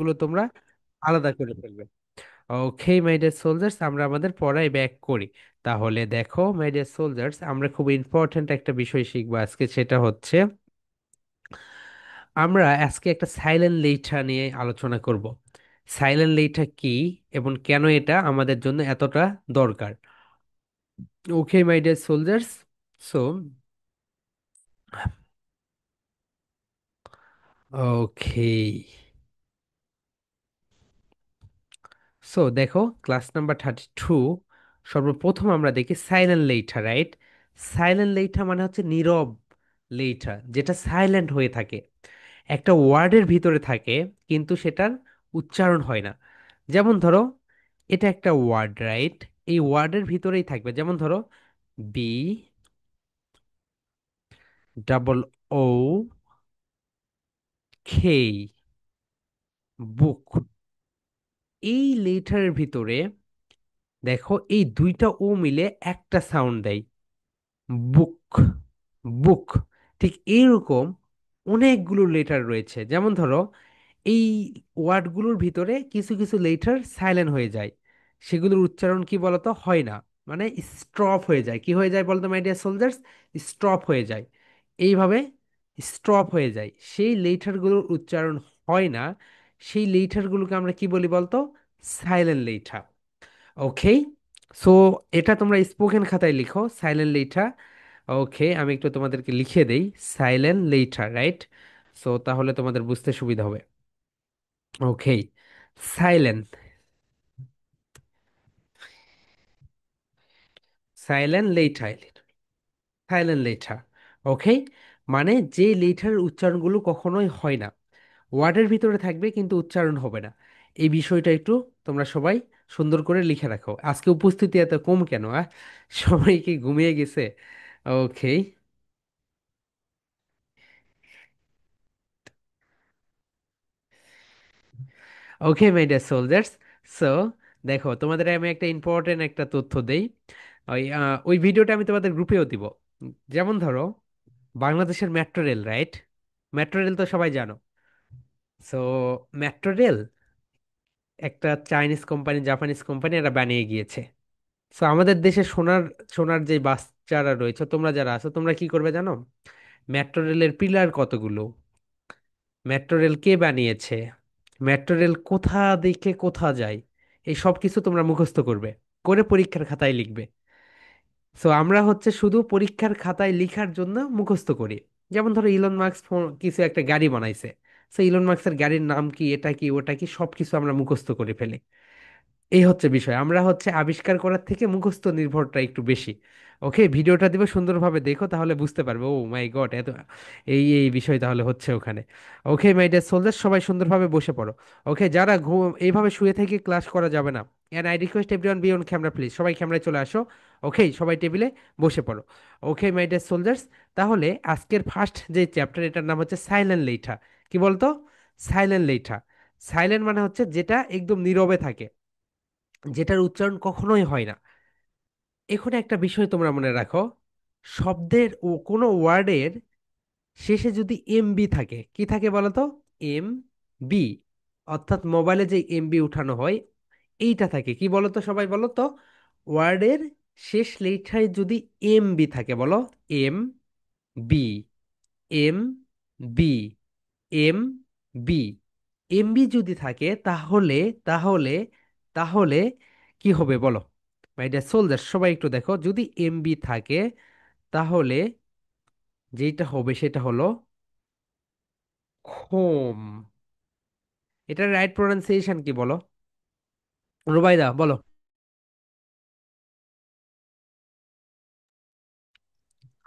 গুলো তোমরা আলাদা করে ফেলবে। ওকে মাই ডিয়ার সোলজার্স, আমরা আমাদের পড়ায় ব্যাক করি। তাহলে দেখো মাই ডিয়ার সোলজার্স, আমরা খুব ইম্পর্ট্যান্ট একটা বিষয় শিখবো আজকে, সেটা হচ্ছে আমরা আজকে একটা সাইলেন্ট লেইঠা নিয়ে আলোচনা করব। সাইলেন্ট লেইঠা কি এবং কেন এটা আমাদের জন্য এতটা দরকার। Okay my dear soldiers, so okay, so দেখো ক্লাস নাম্বার 32, সর্বপ্রথম আমরা দেখি silent letter, right? Silent letter মানে হচ্ছে নীরব লেইঠা, যেটা সাইলেন্ট হয়ে থাকে, একটা ওয়ার্ডের ভিতরে থাকে কিন্তু সেটার উচ্চারণ হয় না। যেমন ধরো, এটা একটা ওয়ার্ড, রাইট? এই ওয়ার্ডের ভিতরেই থাকবে, যেমন ধরো বি ডাবল ও খেই, বুক। এই লেটারের ভিতরে দেখো এই দুইটা ও মিলে একটা সাউন্ড দেয়, বুক, বুক। ঠিক এইরকম অনেকগুলো লেটার রয়েছে, যেমন ধরো এই ওয়ার্ডগুলোর ভিতরে কিছু কিছু লেটার সাইলেন্ট হয়ে যায়, সেগুলোর উচ্চারণ কি বলতো হয় না, মানে স্টপ হয়ে যায়। কি হয়ে যায় বলতো মাই ডিয়ার সোলজার্স? স্টপ হয়ে যায়। এইভাবে স্টপ হয়ে যায়, সেই লেটারগুলোর উচ্চারণ হয় না। সেই লেটারগুলোকে আমরা কি বলি বলতো? Silent letter. ওকে, সো এটা তোমরা স্পোকেন খাতায় লিখো, সাইলেন্ট লেটার। ওকে, আমি একটু তোমাদেরকে লিখে দেই, সাইলেন্ট লেটার, রাইট? সো তাহলে তোমাদের বুঝতে সুবিধা হবে। Okay, silent, silent letter, silent letter. Okay, মানে যে লেটার উচ্চারণগুলো কখনোই হয় না, ওয়ার্ডের ভিতরে থাকবে কিন্তু উচ্চারণ হবে না। এই বিষয়টা একটু তোমরা সবাই সুন্দর করে লিখে রাখো। আজকে উপস্থিতি এত কম কেন? সবাই কি ঘুমিয়ে গেছে? ওকে, ওকে মাই ডিয়ার সোলজার্স, সো দেখো তোমাদের আমি একটা ইম্পর্টেন্ট একটা তথ্য দেই। ওই ভিডিওটা আমি তোমাদের গ্রুপেও দিব। যেমন ধরো বাংলাদেশের metro rail, right? Metro rail তো সবাই জানো। সো মেট্রো রেল একটা চাইনিজ কোম্পানি, জাপানিজ কোম্পানি এরা বানিয়ে গিয়েছে। সো আমাদের দেশে সোনার সোনার যে বাচ্চারা রয়েছে, তোমরা যারা আছো, তোমরা কি করবে জানো? মেট্রো রেলের পিলার কতগুলো, মেট্রো রেল কে বানিয়েছে, মেট্রো রেল কোথা দিকে কোথা যায়, এই সব কিছু তোমরা মুখস্থ করবে, করে পরীক্ষার খাতায় লিখবে। সো আমরা হচ্ছে শুধু পরীক্ষার খাতায় লিখার জন্য মুখস্থ করি। যেমন ধরো ইলন মার্কস কিছু একটা গাড়ি বানাইছে, সো ইলন মার্কসের গাড়ির নাম কি, এটা কি ওটা কি, সবকিছু আমরা মুখস্থ করে ফেলি। এই হচ্ছে বিষয়, আমরা হচ্ছে আবিষ্কার করার থেকে মুখস্থ নির্ভরটা একটু বেশি। ওকে, ভিডিওটা দিবে, সুন্দরভাবে দেখো, তাহলে বুঝতে পারবে ও মাই গড এত এই এই বিষয় তাহলে হচ্ছে ওখানে। ওকে মাই ডিয়ার সোলজার, সবাই সুন্দরভাবে বসে পড়ো। ওকে, যারা এইভাবে শুয়ে থেকে ক্লাস করা যাবে না, and I request everyone be on camera please, সবাই ক্যামেরায় চলে আসো। ওকে, সবাই টেবিলে বসে পড়ো। ওকে মাই ডিয়ার সোলজার্স, তাহলে আজকের ফার্স্ট যে চ্যাপ্টার, এটার নাম হচ্ছে সাইলেন্ট লেঠা। কি বলতো? সাইলেন্ট লেঠা। সাইলেন্ট মানে হচ্ছে যেটা একদম নীরবে থাকে, যেটার উচ্চারণ কখনোই হয় না। এখন একটা বিষয় তোমরা মনে রাখো, শব্দের ও কোনো ওয়ার্ডের শেষে যদি এমবি থাকে, কি থাকে বলো তো? এম বি, অর্থাৎ মোবাইলে যে এমবি উঠানো হয়, এইটা থাকে। কি বলো তো, সবাই বলো তো? ওয়ার্ডের শেষ লেটারে যদি এমবি থাকে, বলো M B, M B, M B. MB যদি থাকে তাহলে তাহলে তাহলে কি হবে বলো? মাই ডিয়ার সোলজার, সবাই একটু দেখো, যদি এমবি থাকে তাহলে যেটা হবে সেটা হলো খোম। এটার রাইট প্রোনাউন্সিয়েশন কি বলো? রুবাইদা বলো।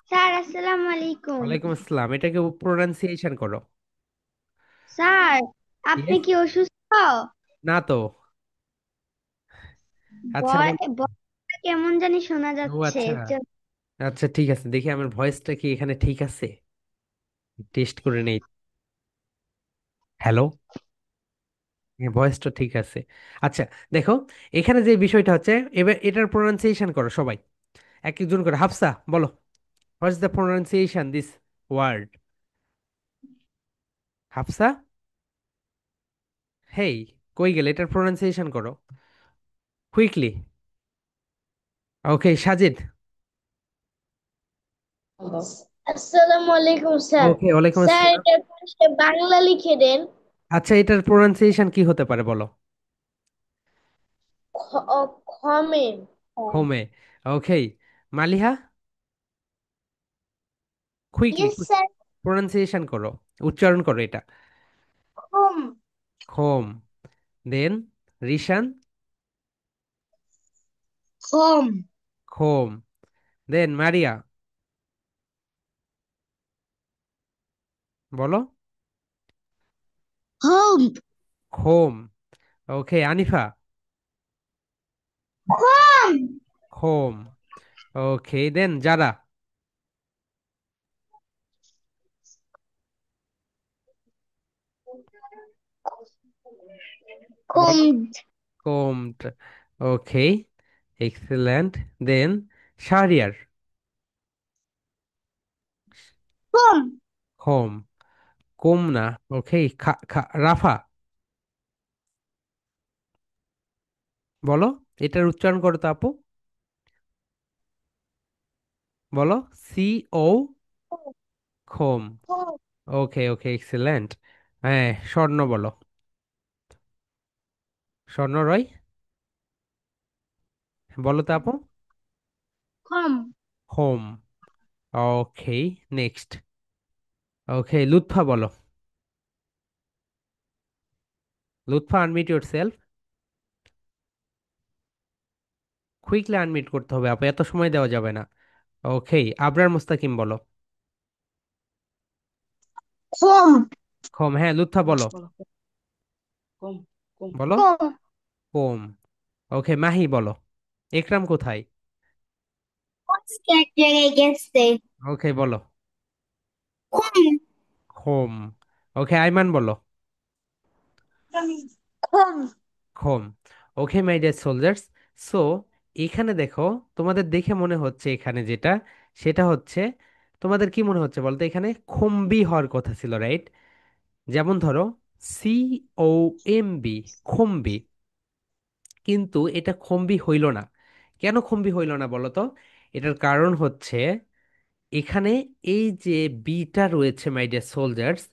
স্যার আসসালামু আলাইকুম। ওয়ালাইকুম আসসালাম, এটাকে প্রোনাউন্সিয়েশন করো। স্যার আপনি ইয়েস, কি অসুস্থ? না তো। আচ্ছা ভয়েসটা কেমন জানি শোনা ও যাচ্ছে আচ্ছা, আচ্ছা ঠিক আছে, দেখি আমার ভয়েসটা কি এখানে ঠিক আছে, টেস্ট করে নেই। হ্যালো, ভয়েসটা ঠিক আছে। আচ্ছা, দেখো এখানে যে বিষয়টা হচ্ছে, এবার এটার প্রোনাউন্সিয়েশন করো সবাই, এক একজন করে। হাফসা বলো, what's the pronunciation this word? Hafsa, hey, কই গেলে? এটার প্রোনাউন্সিয়েশন করো কুইকলি। ওকে, সাজিদ। আসসালামু আলাইকুম স্যার। ওকে, ওয়ালাইকুম স্যার আসসালাম। এটার পাশে বাংলা লিখে দেন। আচ্ছা, এটার প্রোনাউন্সিয়েশন কি হতে পারে বলো? খমে। হোমে। Okay, Maliha, quickly yes sir. Pronunciation করো, উচ্চারণ করো এটা। খম। হোম। দেন রিশান, খম। খোম। দেন মারিয়া, বলো। খম। খোম। ওকে, আনিফা, খম। খোম। ওকে, দেন যারা, খম। বলো। কোমট। ওকে, এক্সেলেন্ট। দেন শাহরিয়ার, খম। হোম। কোম না। ওকে, খা খা রাফা, বলো। এটার উচ্চারণ করো তো আপু, বলো। সি ও, খোম। ওকে ওকে, এক্সেলেন্ট। হ্যাঁ, স্বর্ণ বলো। স্বর্ণ রয়, বলো তো আপু। খম। হোম। ওকে, নেক্সট। ওকে, লুৎফা বলো। Lutfa, unmute your self. Quickly unmute করতে হবে আপু, এত সময় দেওয়া যাবে না। ওকে, আবরার মুস্তাকিম বলো। খম। খোম, হ্যাঁ লুৎফা বলো। কম। কম। বলো। কম। কোম। ওকে, মাহি বলো। একরাম কোথায়? এক জায়গায় গেছে। ওকে, বলো। খম। হোম। ওকে, আইমান বলো। খম। Home. Okay my dear soldiers, so এখানে দেখো, তোমাদের দেখে মনে হচ্ছে এখানে যেটা, সেটা হচ্ছে, তোমাদের কি মনে হচ্ছে বলতো, এখানে খম্বি হওয়ার কথা ছিল, রাইট? যেমন ধরো, সি ও এম বি, খম্বি। কিন্তু এটা খম্বি হইল না। কেন খম্বি হইল না বলো তো? এটার কারণ হচ্ছে, এখানে এই যে বিটা রয়েছে মাই ডিয়ার সোলজার্স,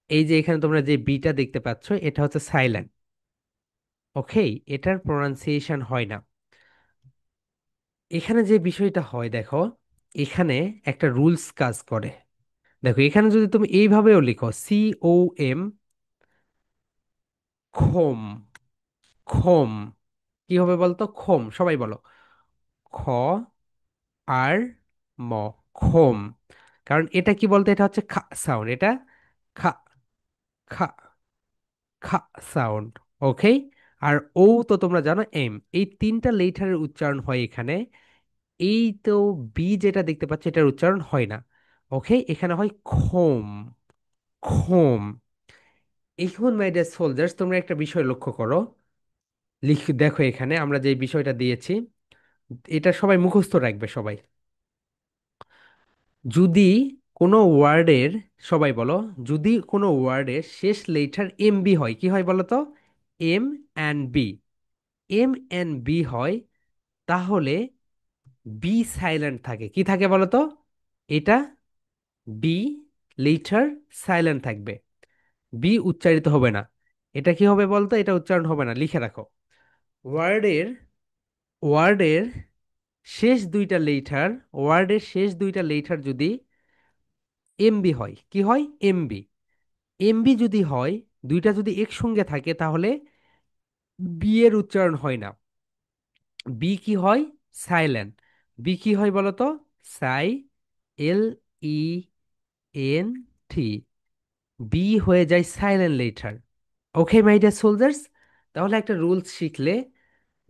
এই যে এখানে তোমরা যে বিটা দেখতে পাচ্ছ, এটা হচ্ছে সাইলেন্ট। ওকে, এটার প্রোনাউন্সিয়েশন হয় না। এখানে যে বিষয়টা হয় দেখো, এখানে একটা রুলস কাজ করে। দেখো, এখানে যদি তুমি এইভাবেও লিখো, সি ও এম, খোম, খোম, কি হবে বলতো? খোম, সবাই বলো। খ আর ম, খোম। কারণ এটা কি বলতো, এটা হচ্ছে খা সাউন্ড, এটা খা, খা, খা সাউন্ড। ওকে, আর ও তো তোমরা জানো এম, এই তিনটা লেটারের উচ্চারণ হয় এখানে। এই তো বি যেটা দেখতে পাচ্ছ, এটার উচ্চারণ হয় না। ওকে, এখানে হয় খোম, খোম। এখন মাই ডিয়ার সোলজার্স, তোমরা একটা বিষয় লক্ষ্য করো। দেখো, এখানে আমরা যে বিষয়টা দিয়েছি, এটা সবাই মুখস্থ রাখবে সবাই। যদি কোনো ওয়ার্ডের, সবাই বলো, যদি কোনো ওয়ার্ডের শেষ লেটার এম বি হয়, কি হয় বলো তো? M and B, M and B হয়, তাহলে বি সাইলেন্ট থাকে। কি থাকে বলো তো? এটা বি লেটার সাইলেন্ট থাকবে, বি উচ্চারিত হবে না। এটা কি হবে বলতো? এটা উচ্চারণ হবে না, লিখে রাখো। ওয়ার্ডের ওয়ার্ডের শেষ দুইটা লেটার, ওয়ার্ডের শেষ দুইটা লেটার যদি এমবি হয়, কি হয়? এমবি। এমবি যদি হয়, দুইটা যদি একসঙ্গে থাকে, তাহলে বি এর উচ্চারণ হয় না। বি কি হয়? সাইলেন্ট। বি কি হয় বলো তো? সাই, এল ই এন টি, বি হয়ে যায় silent letter. Okay my dear soldiers, তাহলে একটা রুলস শিখলে,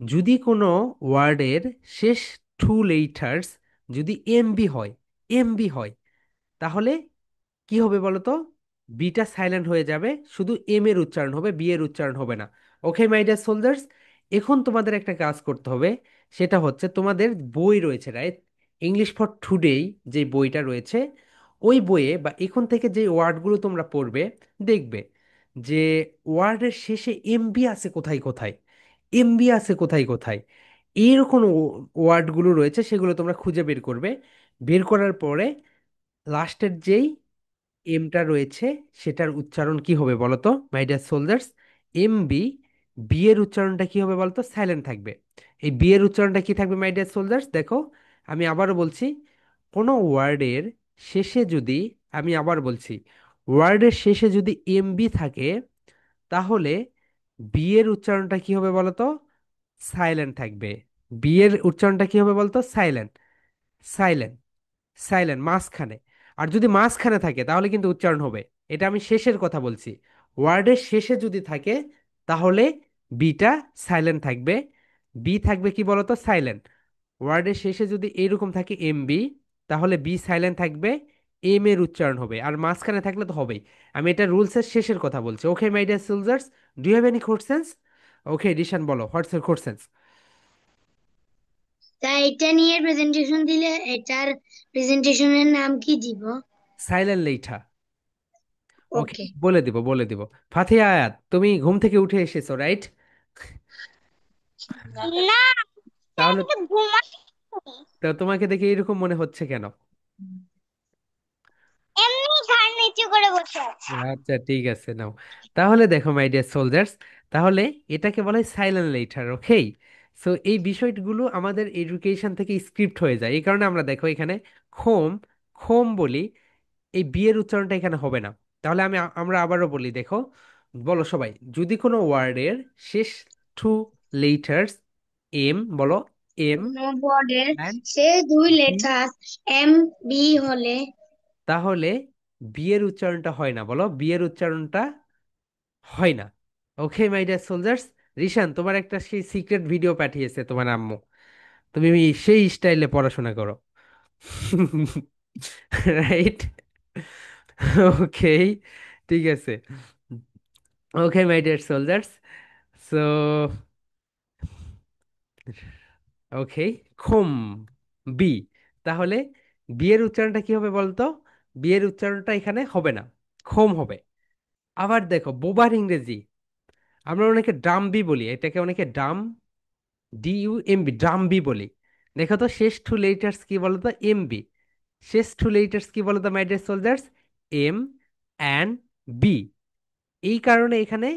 যদি কোনো ওয়ার্ডের শেষ টু লেটার্স যদি এমবি হয়, এমবি হয়, তাহলে কি হবে বলো তো? বিটা সাইলেন্ট হয়ে যাবে, শুধু এম এর উচ্চারণ হবে, বি এর উচ্চারণ হবে না। ওকে মাই ডিয়ার সোলজার্স, এখন তোমাদের একটা কাজ করতে হবে। সেটা হচ্ছে, তোমাদের বই রয়েছে, রাইট? ইংলিশ ফর টুডেই যে বইটা রয়েছে, ওই বইয়ে বা এখন থেকে যে ওয়ার্ডগুলো তোমরা পড়বে, দেখবে যে ওয়ার্ডের শেষে এমবি আছে কোথায় কোথায়, এমবি আছে কোথায় কোথায়, এরকম ওয়ার্ডগুলো রয়েছে, সেগুলো তোমরা খুঁজে বের করবে। বের করার পরে লাস্টের যেই এমটা রয়েছে সেটার উচ্চারণ কি হবে বলো তো my dear soldiers? M B, B এর উচ্চারণটা কি হবে বলতো? সাইলেন্ট থাকবে। এই বি এর উচ্চারণটা কি থাকবে মাই ডিয়ার সোলজার্স? দেখো, আমি আবারও বলছি, কোনো ওয়ার্ডের শেষে যদি, আমি আবার বলছি, ওয়ার্ডের শেষে যদি এম বি থাকে, তাহলে বি এর উচ্চারণটা কি হবে বলতো? সাইলেন্ট থাকবে। বি এর উচ্চারণটা কি হবে বলতো? সাইলেন্ট, সাইলেন্ট, সাইলেন্ট মাঝখানে। আর যদি মাঝখানে থাকে তাহলে কিন্তু উচ্চারণ হবে। এটা আমি শেষের কথা বলছি। ওয়ার্ডের শেষে যদি থাকে তাহলে বিটা সাইলেন্ট থাকবে। বি থাকবে কি বলতো? সাইলেন্ট। ওয়ার্ডের শেষে যদি এইরকম থাকে এম বি, তাহলে বি সাইলেন্ট থাকবে, এম এর উচ্চারণ হবে। আর মাঝখানে থাকলে তো হবেই। আমি এটা রুলসের শেষের কথা বলছি। Okay my dear soldiers, do you have any questions? Okay Dishan বলো, হোয়াটস ইউর কোশ্চেন্স? তা এটা নিয়ে প্রেজেন্টেশন দিলে এটার প্রেজেন্টেশনের নাম কি দিব? সাইলেন্ট লেইঠা। ওকে, ওকে। বলে দিব বলে দিব। ফাতিহা আয়াত, তুমি ঘুম থেকে উঠে এসেছো, রাইট? না, তাহলে আমি তো ঘুমাচ্ছি। তো তোমাকে দেখে এরকম মনে হচ্ছে কেন? এমনি ঘাড় নিচু করে বসে আছে। আচ্ছা ঠিক আছে, নাও। তাহলে দেখো মাই ডিয়ার সোলজার্স, তাহলে এটাকে বলা হয় সাইলেন্ট লেটার। ওকে, সো এই বিষয়গুলো আমাদের এডুকেশন থেকে স্ক্রিপ্ট হয়ে যায়। এই কারণে আমরা দেখো এখানে খোম, খোম বলি, এই বিয়ের উচ্চারণটা এখানে হবে না। তাহলে আমরা আবারও বলি, দেখো, বলো সবাই, যদি কোনো ওয়ার্ডের শেষ টু লেটার্স এম, বলো এম কোনো বোর্ডের অ্যান্ড সে দুই বি, লেটার এম বি হলে তাহলে বিয়ের উচ্চারণটা হয় না। বলো, বিয়ের উচ্চারণটা হয় না। ওকে মাই ডিয়ার সোলজার্স, রিশান তোমার একটা সেই সিক্রেট ভিডিও পাঠিয়েছে তোমার আম্মু, তুমি সেই স্টাইলে পড়াশোনা করো। রাইট? ওকে, ঠিক আছে। Okay my dear soldiers, so okay, খুম, বি, তাহলে বিয়ের উচ্চারণটা কি হবে বলতো? বিয়ের উচ্চারণটা এখানে হবে না, খোম হবে। আবার দেখো বোবার ইংরেজি, আমরা অনেকে ডাম্বি বলি, এটাকে অনেকে ডাম, DUMB, ডাম্বি বলি। দেখো তো শেষ টু লেটার্স কি বলতো? এমবি। শেষ টু লেটার্স কি বলতো my dear soldiers? M and B. এই কারণে এখানে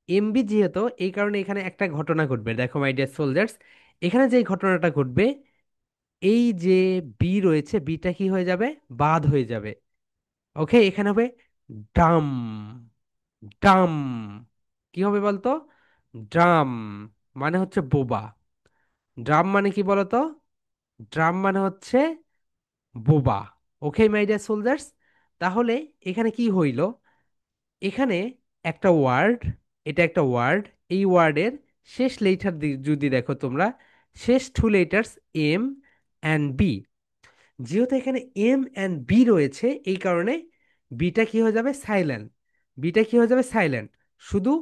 এমবি যেহেতু, এই কারণে এখানে একটা ঘটনা ঘটবে। দেখো মাই ডিয়ার সোলজার্স, এখানে যে ঘটনাটা ঘটবে, এই যে বি রয়েছে, বিটা কি হয়ে যাবে? বাদ হয়ে যাবে। ওকে, এখানে হবে ডাম, ডাম। কি হবে বলতো? ড্রাম, মানে হচ্ছে বোবা। ড্রাম মানে কি বলতো? ড্রাম মানে হচ্ছে বোবা। ওকে মাই ডিয়ার সোলজার্স, তাহলে এখানে কি হইল? এখানে একটা ওয়ার্ড, এটা একটা ওয়ার্ড, এই ওয়ার্ডের শেষ লেটার যদি দেখো তোমরা, শেষ two letters M and B, যেহেতু এখানে এম অ্যান্ড বি রয়েছে, এই কারণে বিটা কি হয়ে যাবে? সাইলেন্ট। বিটা কি হয়ে যাবে? সাইলেন্ট। শুধু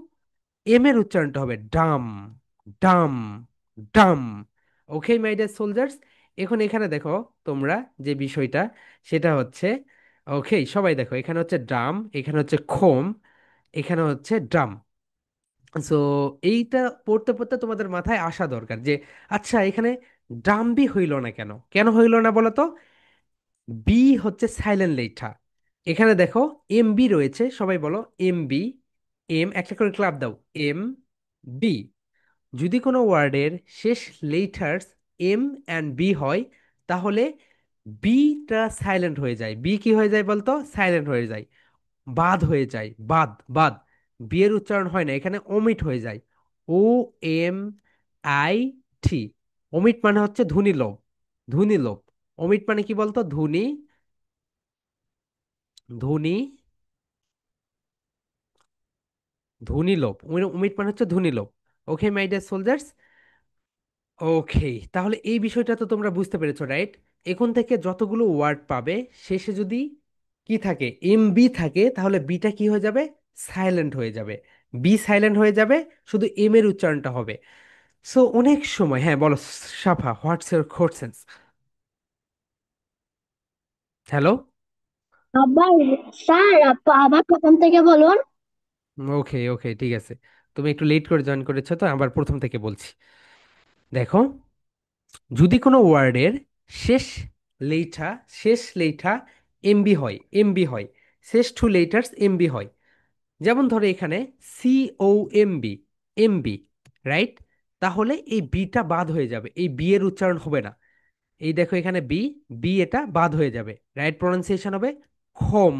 এম এর উচ্চারণটা হবে ডাম, ডাম, ডাম। ওকে মাই ডিয়ার সোলজার্স, এখন এখানে দেখো তোমরা যে বিষয়টা, সেটা হচ্ছে, ওকে সবাই দেখো, এখানে হচ্ছে ড্রাম, এখানে হচ্ছে খোম, এখানে হচ্ছে ড্রাম। সো এইটা পড়তে পড়তে তোমাদের মাথায় আসা দরকার যে আচ্ছা এখানে ড্রামবি হইল না কেন? কেন হইল না বলো তো? বি হচ্ছে সাইলেন্ট লেখা। এখানে দেখো এম বি রয়েছে, সবাই বলো এম বি, এম একটা করে ক্লাব দাও, এম বি। যদি কোনো ওয়ার্ডের শেষ লেটার্স এম অ্যান্ড বি হয়, তাহলে বিটা সাইলেন্ট হয়ে যায়। বি কি হয়ে যায় বলতো? সাইলেন্ট হয়ে যায়, বাদ হয়ে যায়, বাদ, বাদ। বি এর উচ্চারণ হয় না, এখানে অমিট হয়ে যায়। OMIT, অমিট মানে হচ্ছে ধ্বনি লোপ, ধ্বনি লোপ। অমিট মানে কি বলতো? ধ্বনি, ধ্বনি, ধ্বনি লোপ। অমিট মানে হচ্ছে ধ্বনি লোপ। ওকে মাই ডিয়ার সোলজার্স, ওকে, তাহলে এই বিষয়টা তো তোমরা বুঝতে পেরেছো, রাইট? এখন থেকে যতগুলো ওয়ার্ড পাবে, শেষে যদি কি থাকে? MB থাকে, তাহলে বিটা কি হয়ে যাবে? সাইলেন্ট হয়ে যাবে। বি সাইলেন্ট হয়ে যাবে, শুধু এম এর উচ্চারণটা হবে। সো অনেক সময়, হ্যাঁ বলো সাফা, হোয়াটস ইউর কোশ্চেন্স? হ্যালো। আবার স্যার, আপু আবার প্রথম থেকে বলুন। ওকে ওকে, ঠিক আছে। তুমি একটু লেট করে জয়েন করেছো, তো আবার প্রথম থেকে বলছি। দেখো, যদি কোনো ওয়ার্ডের শেষ লেঠা শেষ লেঠা এমবি হয়, এমবি হয়, শেষ টু লেটার্স এমবি হয়, যেমন ধরো এখানে সি ও এমবি, এমবি, রাইট? তাহলে এই বিটা বাদ হয়ে যাবে, এই বি এর উচ্চারণ হবে না। এই দেখো এখানে বি, বি এটা বাদ হয়ে যাবে, রাইট প্রনাউন্সিয়েশন হবে খোম।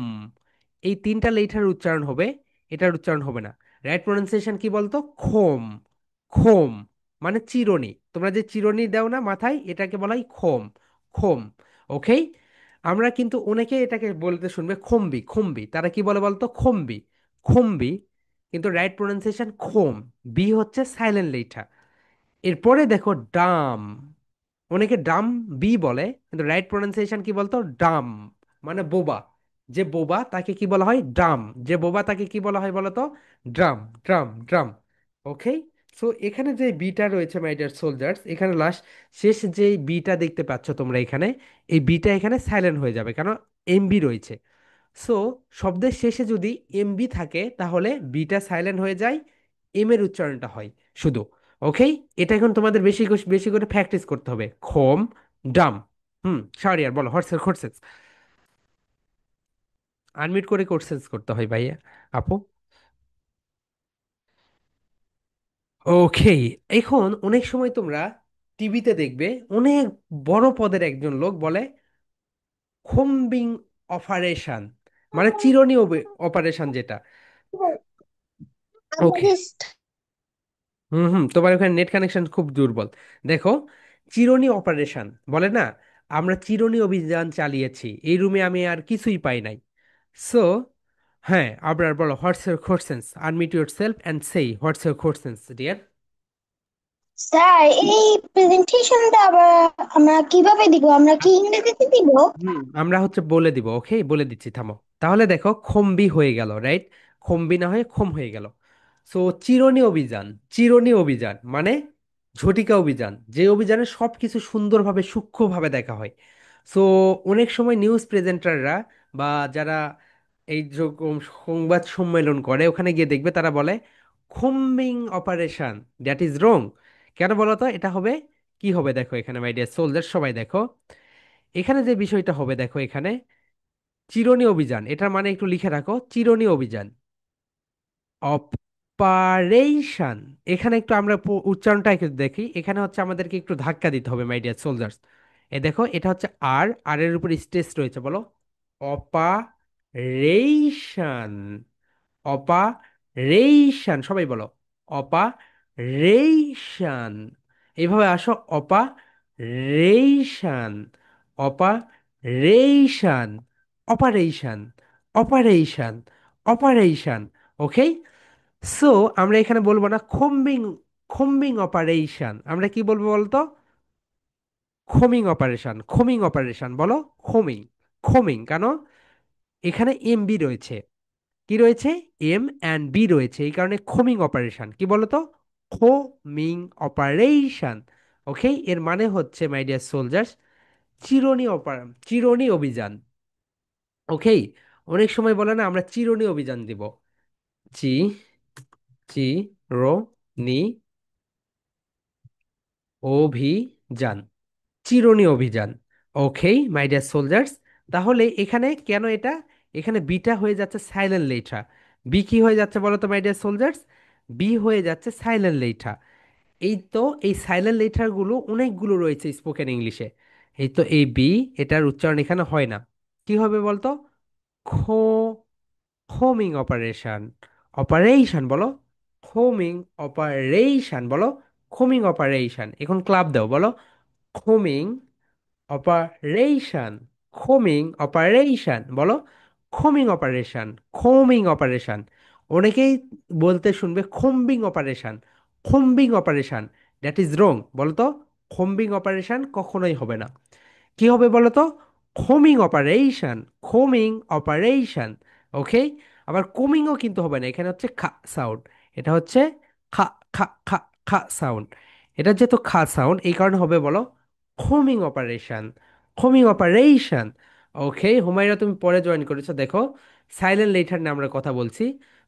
এই তিনটা লেটার উচ্চারণ হবে, এটার উচ্চারণ হবে না। রাইট প্রনাউন্সিয়েশন কি বলতো? খোম। খোম মানে চিরুনি, তোমরা যে চিরুনি দাও না মাথায়, এটাকে বলা হয় খোম। খোম। ওকে। আমরা কিন্তু অনেকে এটাকে বলতে শুনবে খম্বি, খম্বি, তারা কি বলে বলতো? খম্বি, খম্বি। কিন্তু রাইট প্রনাউন্সিয়েশন খোম। বি হচ্ছে সাইলেন্ট লেটার। এরপরে দেখো ডাম, অনেকে ডাম বি বলে, কিন্তু রাইট প্রনাউন্সিয়েশন কি বলতো? ডাম মানে বোবা। যে বোবা তাকে কি বলা হয়? ডাম। যে বোবা তাকে কি বলা হয় বলতো? Drum, drum, drum. Okay. So এখানে যে বিটা রয়েছে মাই ডিয়ার সোলজার্স, এখানে লাস্ট শেষ যে বিটা দেখতে পাচ্ছ তোমরা এখানে, এই বিটা এখানে সাইলেন্ট হয়ে যাবে, কারণ এমবি রয়েছে। সো শব্দের শেষে যদি এমবি থাকে তাহলে বিটা সাইলেন্ট হয়ে যায়, এম এর উচ্চারণটা হয় শুধু। ওকে। এটা এখন তোমাদের বেশি বেশি করে প্র্যাকটিস করতে হবে। খোম, ডাম। সরি আর বলো হর্সেস, খোরসেস। আনমিউট করে কোর্সেস করতে হয় ভাইয়া, আপু। ওকে। এখন অনেক সময় তোমরা টিভিতে দেখবে অনেক বড় পদের একজন লোক বলে খম্বিং অপারেশন, মানে চিরুনি অপারেশন যেটা। ওকে। তোমার ওখানে নেট কানেকশন খুব দুর্বল। দেখো, চিরুনি অপারেশন বলে না, আমরা চিরুনি অভিযান চালিয়েছি, এই রুমে আমি আর কিছুই পাই নাই। সো হ্যাঁ, আবার বলো what's your questions, unmute yourself and সেই what's your questions dear. Sir, এই প্রেজেন্টেশনটা আবার আমরা কিভাবে দিব? আমরা কি ইংরেজিতে দিব? আমরা হচ্ছে বলে দিব, ওকে, বলে দিচ্ছি, থামো। তাহলে দেখো, খম্বি হয়ে গেল, রাইট? খম্বি না হয়ে খম হয়ে গেল। সো চিরুনি অভিযান, চিরুনি অভিযান মানে ঝটিকা অভিযান, যে অভিযানে সবকিছু সুন্দরভাবে সূক্ষ্মভাবে দেখা হয়। সো অনেক সময় নিউজ প্রেজেন্টাররা বা যারা এই রকম সংবাদ সম্মেলন করে, ওখানে গিয়ে দেখবে তারা বলে খম্বিং অপারেশন। That is wrong. কেন বলো তো? এটা হবে কি হবে দেখো এখানে মাই ডিয়ার সোলজার, সবাই দেখো। এখানে যে বিষয়টা হবে দেখো এখানে, চিরুনি অভিযান, এটার মানে একটু লিখে রাখো, চিরুনি অভিযান অপারেশন। এখানে একটু আমরা উচ্চারণটা একটু দেখি, এখানে হচ্ছে আমাদেরকে একটু ধাক্কা দিতে হবে মাই ডিয়ার সোলজার্স। এ দেখো, এটা হচ্ছে আর, আর এর উপর স্ট্রেস রয়েছে, বলো অপারেশন। অপারেশন, সবাই বলো অপারেশন। এইভাবে আসো, operation, operation, operation, operation, operation. Okay. So আমরা এখানে বলবো না খম্বিং, খম্বিং অপারেশন, আমরা কি বলবো বলতো? খমিং অপারেশন, খমিং অপারেশন বলো। খমিং, খমিং, কেন? এখানে এম বি রয়েছে, কি রয়েছে? এম অ্যান্ড বি রয়েছে, এই কারণে খমিং অপারেশন। কি বলতো? খমিং অপারেশন। ওকে। এর মানে হচ্ছে মাই ডিয়ার সোলজার্স, চিরুনি অভিযান। ওকে। অনেক সময় বলে না আমরা চিরুনি অভিযান দিব, চি, চি, রো, নি, অভিযান, চিরুনি অভিযান। ওকে মাই ডিয়ার সোলজার্স। তাহলে এখানে কেন এটা, এখানে বিটা হয়ে যাচ্ছে সাইলেন্ট লেটার। বি কি হয়ে যাচ্ছে বলো তো মাই ডিয়ার সোলজার্স? বি হয়ে যাচ্ছে সাইলেন্ট লেটার। এই তো, এই সাইলেন্ট লেটার গুলো অনেকগুলো রয়েছে স্পোকেন ইংলিশে। এই তো এই বি, এটার উচ্চারণ এখানে হয় না। কি হবে বলতো? খো, হোমিং অপারেশন, অপারেশন বলো। হোমিং অপারেশন বলো। হোমিং অপারেশন, এখন ক্লাব দাও, বলো হোমিং অপারেশন, খোমিং অপারেশন বলো। খোমিং অপারেশন, খোমিং অপারেশন। অনেকেই বলতে শুনবে খম্বিং operation, খম্বিং operation. That is wrong, বলতো খম্বিং অপারেশন কখনোই হবে না। কি হবে বলো তো? খোমিং অপারেশন, খোমিং অপারেশন। ওকে। আবার কোমিংও কিন্তু হবে না, এখানে হচ্ছে খা সাউন্ড। এটা হচ্ছে খা, খা, খা, খা সাউন্ড। এটা যেহেতু খা সাউন্ড, এই কারণে হবে বলো খোমিং অপারেশন, খোমিং অপারেশন। ওকে হুমায়রা, তুমি পরে জয়েন করেছো, দেখো সাইলেন্ট লেটার নিয়ে আমরা কথা বলছি।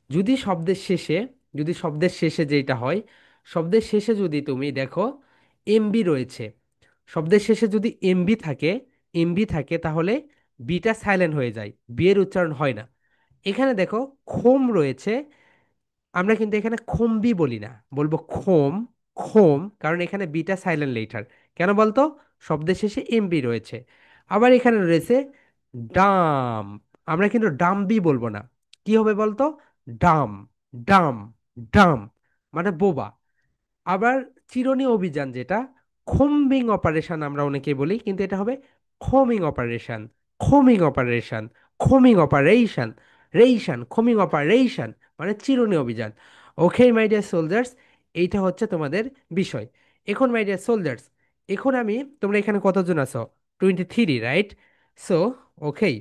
যদি শব্দের শেষে, যদি শব্দের শেষে যেটা হয়, শব্দের শেষে যদি তুমি দেখো এমবি রয়েছে, শব্দের শেষে যদি এমবি থাকে, এমবি থাকে, তাহলে বিটা সাইলেন্ট হয়ে যায়, বি এর উচ্চারণ হয় না। এখানে দেখো খোম রয়েছে, আমরা কিন্তু এখানে খম্বি বলি না, বলবো খোম, খোম, কারণ এখানে বিটা সাইলেন্ট লেটার। কেন বলতো? শব্দের শেষে এমবি রয়েছে। আবার এখানে রয়েছে ডাম, আমরা কিন্তু ডাম্বি বলবো না, কি হবে বলতো? ডাম, ডাম, ডাম, মানে বোবা। আবার চিরুনি অভিযান যেটা, খম্বিং অপারেশন আমরা অনেকেই বলি, কিন্তু এটা হবে খোমিং অপারেশন, খোমিং অপারেশন, খোমিং অপারেশন, রেইশন, খোমিং অপারেশন, মানে চিরুনি অভিযান। ওকে মাই ডিয়ার সোলজার্স, এইটা হচ্ছে তোমাদের বিষয়। এখন মাই ডিয়ার সোলজার্স, এখন আমি, তোমরা এখানে কতজন আছো? 23, রাইট? সো ওকে,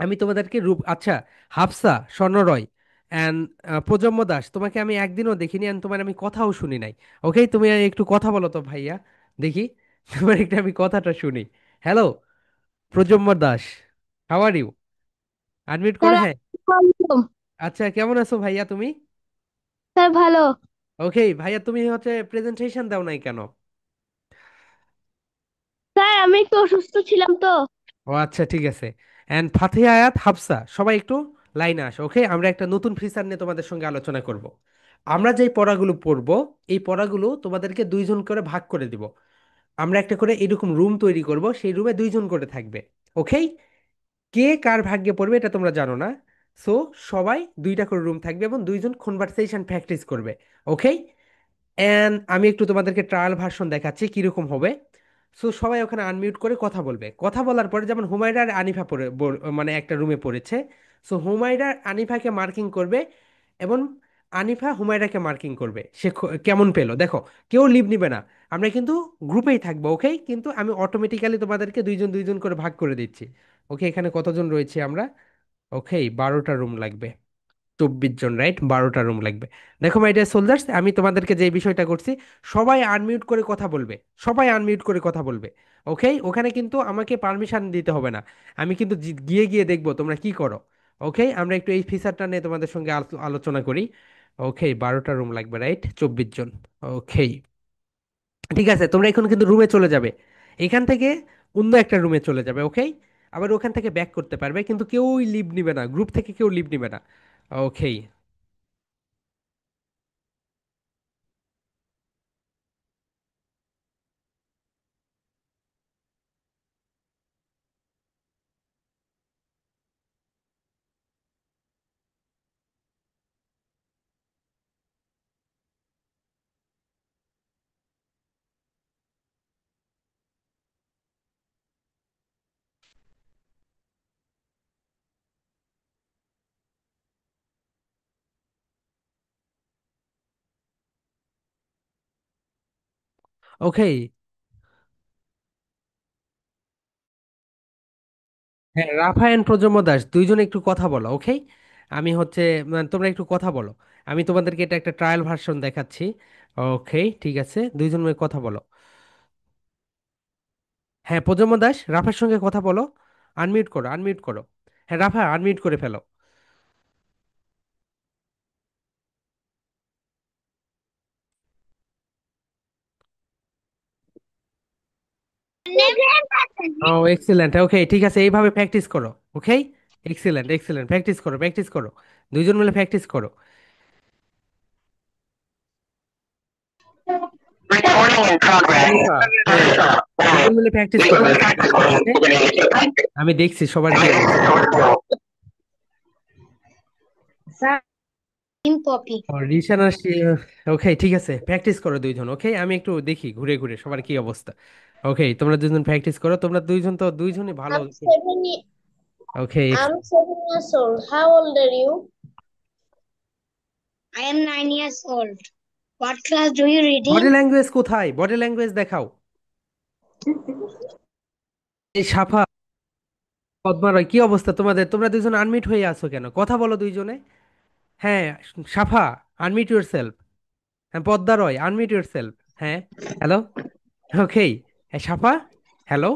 আমি তোমাদেরকে রূপ, আচ্ছা, হাফসা, স্বর্ণ রয় অ্যান্ড প্রজন্ম দাস, তোমাকে আমি একদিনও দেখিনি, and তোমার আমি কথাও শুনি নাই। ওকে, তুমি একটু কথা বলো তো ভাইয়া, দেখি তোমার একটু আমি কথাটা শুনি। Hello Projonmo Das, how are you? Unmute sir করো, হ্যাঁ। আসসালামু আচ্ছা, কেমন আছো ভাইয়া তুমি? স্যার ভালো। ওকে ভাইয়া, তুমি হচ্ছে প্রেজেন্টেশন দাও নাই কেন? স্যার আমি একটু অসুস্থ ছিলাম তো। ও আচ্ছা, ঠিক আছে। অ্যান্ড ফাতিহা, আয়াত, হাফসা, সবাই একটু লাইনে আসো। ওকে, আমরা একটা নতুন ফিচার নিয়ে তোমাদের সঙ্গে আলোচনা করব। আমরা যেই পড়াগুলো পড়বো, এই পড়াগুলো তোমাদেরকে দুইজন করে ভাগ করে দিব। আমরা একটা করে এরকম রুম তৈরি করব, সেই রুমে দুইজন করে থাকবে। ওকে, কে কার ভাগ্যে পড়বে এটা তোমরা জানো না। সো সবাই দুইটা করে রুম থাকবে এবং দুইজন কনভারসেশন প্র্যাকটিস করবে। ওকে, এন্ড আমি একটু তোমাদেরকে ট্রায়াল ভার্সন দেখাচ্ছি কিরকম হবে। সো সবাই ওখানে আনমিউট করে কথা বলবে। কথা বলার পরে, যেমন হুমায়রা আর আনিফা মানে একটা রুমে পড়েছে, সো হুমায়রা আনিফাকে মার্কিং করবে এবং আনিফা হুমায়রাকে মার্কিং করবে, সে কেমন পেলো দেখো। কেউ লিভ নিবে না, আমরা কিন্তু গ্রুপেই থাকবো। ওকে, কিন্তু আমি অটোমেটিক্যালি তোমাদেরকে দুইজন দুইজন করে ভাগ করে দিচ্ছি। ওকে, এখানে কতজন রয়েছে আমরা? ওকে, 12টা রুম লাগবে, 24 জন, রাইট? 12টা রুম লাগবে। দেখো মাই ডিয়ার সোলজার্স, আমি তোমাদেরকে যে বিষয়টা করছি, সবাই আনমিউট করে কথা বলবে, সবাই আনমিউট করে কথা বলবে। ওকে, ওখানে কিন্তু আমাকে পারমিশন দিতে হবে না, আমি কিন্তু গিয়ে গিয়ে দেখবো তোমরা কি করো। ওকে, আমরা একটু এই ফিচারটা নিয়ে তোমাদের সঙ্গে আলোচনা করি। ওকে, 12টা রুম লাগবে, রাইট? 24 জন। ওকে, ঠিক আছে, তোমরা এখন কিন্তু রুমে চলে যাবে, এখান থেকে অন্য একটা রুমে চলে যাবে। ওকে, আবার ওখান থেকে ব্যাক করতে পারবে, কিন্তু কেউই লিভ নিবে না, গ্রুপ থেকে কেউ লিভ নিবে না। ওকে, ওকে। হ্যাঁ, রাফায়েন প্রজন্ম দাস, দুইজনে একটু কথা বলো। ওকে, আমি হচ্ছে, তোমরা একটু কথা বলো, আমি তোমাদেরকে এটা একটা ট্রায়াল ভার্সন দেখাচ্ছি। ওকে, ঠিক আছে, দুইজন মিলে কথা বলো। হ্যাঁ, প্রজন্ম দাস, রাফার সঙ্গে কথা বলো, আনমিউট করো, আনমিউট করো। হ্যাঁ রাফা, আনমিউট করে ফেলো। ও এক্সিলেন্ট, ওকে, ঠিক আছে, এইভাবে প্র্যাকটিস করো। ওকে, এক্সিলেন্ট, এক্সিলেন্ট, প্র্যাকটিস করো, প্র্যাকটিস করো, দুইজন মিলে প্র্যাকটিস করো। Recording in progress. আনিফা, হ্যাঁ, দুজন মিলে প্র্যাকটিস করো, আমি দেখছি। ওকে, আমি দেখছি সবার কি অবস্থা। স্যার তিন কপি। ও, রিশান আর ওকে, ঠিক আছে, প্র্যাকটিস করো দুইজন। ওকে, আমি একটু দেখি ঘুরে ঘুরে সবার কি অবস্থা। ওকে, তোমরা দুজন প্র্যাকটিস করো, তোমরা দুইজন তো দুইজনই ভালো। I'm seven. Okay, I'm 7 years old. How old are you? I am 9 years old. What class do you read body in? Language কোথায়? বডি ল্যাঙ্গুয়েজ দেখাও। এই সাফা, পদ্মা রায়, কি অবস্থা তোমাদের? তোমরা দুইজন আনমিট হয়ে আছো কেন? কথা বলো দুইজনে। হ্যাঁ, সাফা, আনমিট ইউর সেলফ। হ্যাঁ, পদ্মা রয়, আনমিট ইউর সেলফ। হ্যাঁ, হ্যালো। ওকে, হ্যাঁ সাফা, হ্যালো,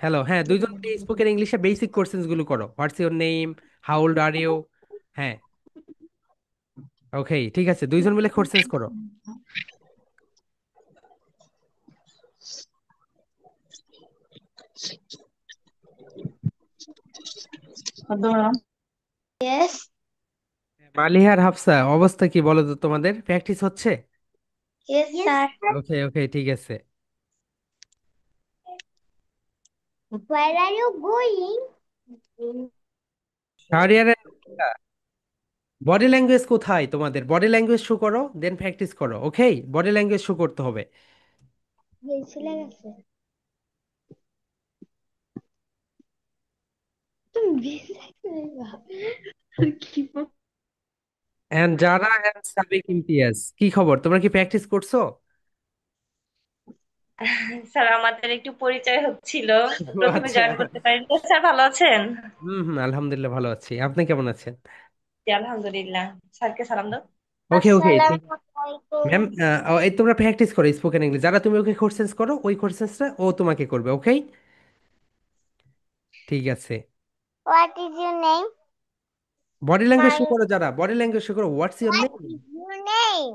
হ্যালো, হ্যাঁ দুইজন স্পোকেন ইংলিশে বেসিক কোশ্চেন্স গুলো করো। What's your name, how old are you? হ্যাঁ। ওকে, ঠিক আছে, দুইজন মিলে কোশ্চেন্স করো। Yes. মালিহার হাফসা, অবস্থা কি বলো তো, তোমাদের প্র্যাকটিস হচ্ছে? Yes, sir. ওকে ওকে, ঠিক আছে। Where are you going? শাহরিয়ারের বডি ল্যাঙ্গুয়েজ কোথায়? তোমাদের বডি ল্যাঙ্গুয়েজ শো করো, দেন প্র্যাকটিস করো। ওকে, বডি ল্যাঙ্গুয়েজ শো করতে হবে। চলে গেছে। তুমি কি এন্ড যারা এন্ড সাবিক ইমতিয়াজ, কি খবর, তোমরা কি প্র্যাকটিস করছো? স্যার আমাদের একটু পরিচয় হচ্ছিল, ও প্রথমে আচ্ছা। জয়েন করতে পারিনি। তো স্যার ভালো আছেন? হুম হুম, আলহামদুলিল্লাহ ভালো আছি, আপনি কেমন আছেন? জি, আলহামদুলিল্লাহ। স্যারকে সালাম দাও। ওকে ওকে, আসসালামু ঠিক। আলাইকুম। ম্যাম, এই তোমরা প্র্যাকটিস করো স্পোকেন ইংলিশ, যারা তুমি ওকে কোশ্চেন্স করো, ওই কোশ্চেন্সটা ও তোমাকে করবে। ওকে, ঠিক আছে। What is your name? Body language show My করো, যারা বডি ল্যাঙ্গুয়েজ শো করো, what's your What name? is your name?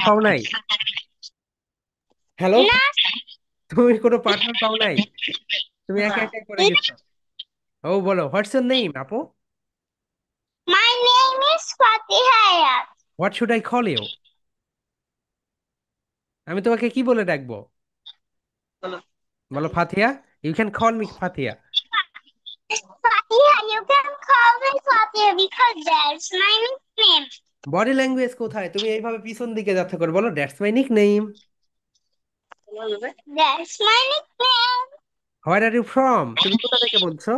পাও নাই? হ্যালো, না, তুমি কোনো পার্টনার পাও নাই? তুমি একা একা করে না। গেছো। ও বলো, হোয়াটস ইউর নেম আপু? My name is Fatihaya. What should I call you? আমি তোমাকে কি বলে ডাকবো? বলো Fatiya. You can call me Fatiya. Fatiha, you can call me Fatiha because that's my nickname. Body language কোথায়? তুমি এইভাবে পিছন দিকে যাচ্ছ করে, বলো that's my nickname. That's my nickname. Where are you from? তুমি কোথা থেকে বলছো?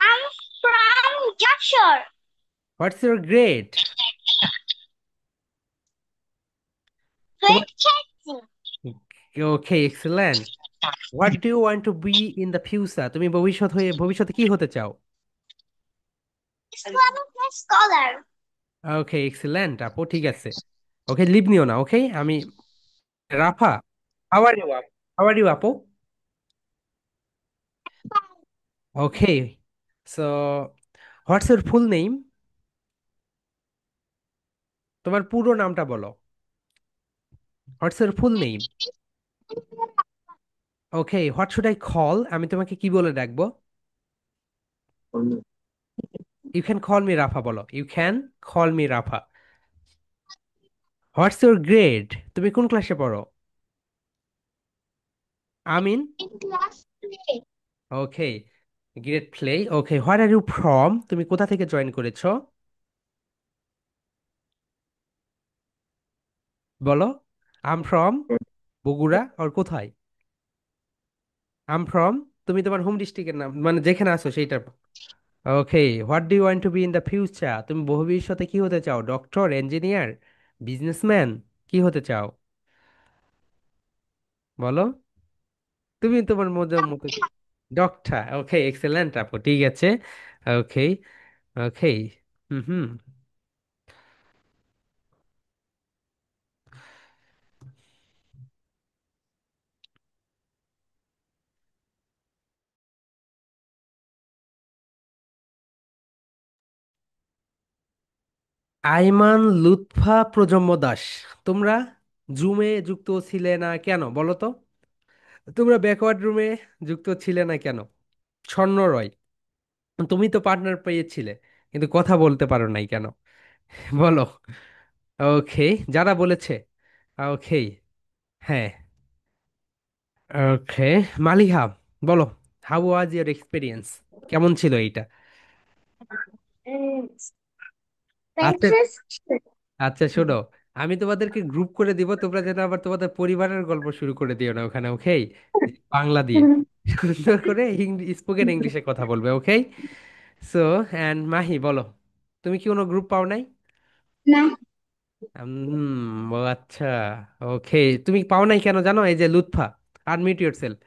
I'm from Joshua. What's your grade? তোমার Great Chelsea. Okay, excellent. What do you want to be in the future? তুমি ভবিষ্যতে কি হতে চাও? Islamic scholar. ওকে, এক্সেলেন্ট আপু, ঠিক আছে। ওকে, লিভ নিও না। ওকে, আমি রাফা। হাউ আর ইউ আপু? হাউ আর ইউ আপু? Okay, so what's your full name? তোমার পুরো নামটা বলো। What's your full name? Okay, what should I call? আমি তোমাকে কি বলে ডাকবো? You can call me Rafa, বলো you can call me Rafa. What's your grade? তুমি কোন ক্লাসে পড়ো? Amin. In class 3. Okay, great play. Okay, where are you from? তুমি কোথা থেকে জয়েন করেছো? বলো। আম ফ্রম বগুড়া, আর কোথায়? আম ফ্রম, তুমি তোমার হোম ডিস্ট্রিক্টের নাম, মানে যেখানে আছো সেইটা। Okay, what do you want to be in the future? তুমি ভবিষ্যতে কি হতে চাও? ডক্টর, ইঞ্জিনিয়ার, বিজনেসম্যান, কি হতে চাও? বলো। তুমি তোমার মজার মতো। ডক্টর, ওকে, এক্সেলেন্ট আপু, ঠিক আছে। ওকে ওকে। হুম হুম। আইমান লুৎফা প্রজন্ম দাস, তোমরা জুমে যুক্ত ছিলে না কেন বলো তো? তোমরা ব্যাকওয়ার্ড রুমে যুক্ত ছিলে না কেন? স্বর্ণ রয়, তুমি তো পার্টনার পেয়েছিলে, কিন্তু কথা বলতে পারো নাই কেন? বলো। ওকে, যারা বলেছে। ওকে, হ্যাঁ। ওকে, মালিহা, বলো, হাউ ওয়াজ ইয়োর এক্সপিরিয়েন্স? কেমন ছিল এইটা? আচ্ছা Interesting. আচ্ছা, শোনো, আমি তোমাদেরকে গ্রুপ করে দিব, তোমরা যেন আবার তোমাদের পরিবারের গল্প শুরু করে দিও না ওখানে। ওকে, বাংলা দিয়ে সুন্দর করে স্পোকেন ইংলিশে কথা বলবে। ওকে, সো অ্যান্ড মাহি, বলো, তুমি কি কোনো গ্রুপ পাও নাই? না, ও আচ্ছা। ওকে, তুমি পাও নাই কেন জানো? এই যে লুৎফা, আনমিউট ইয়োরসেলফ।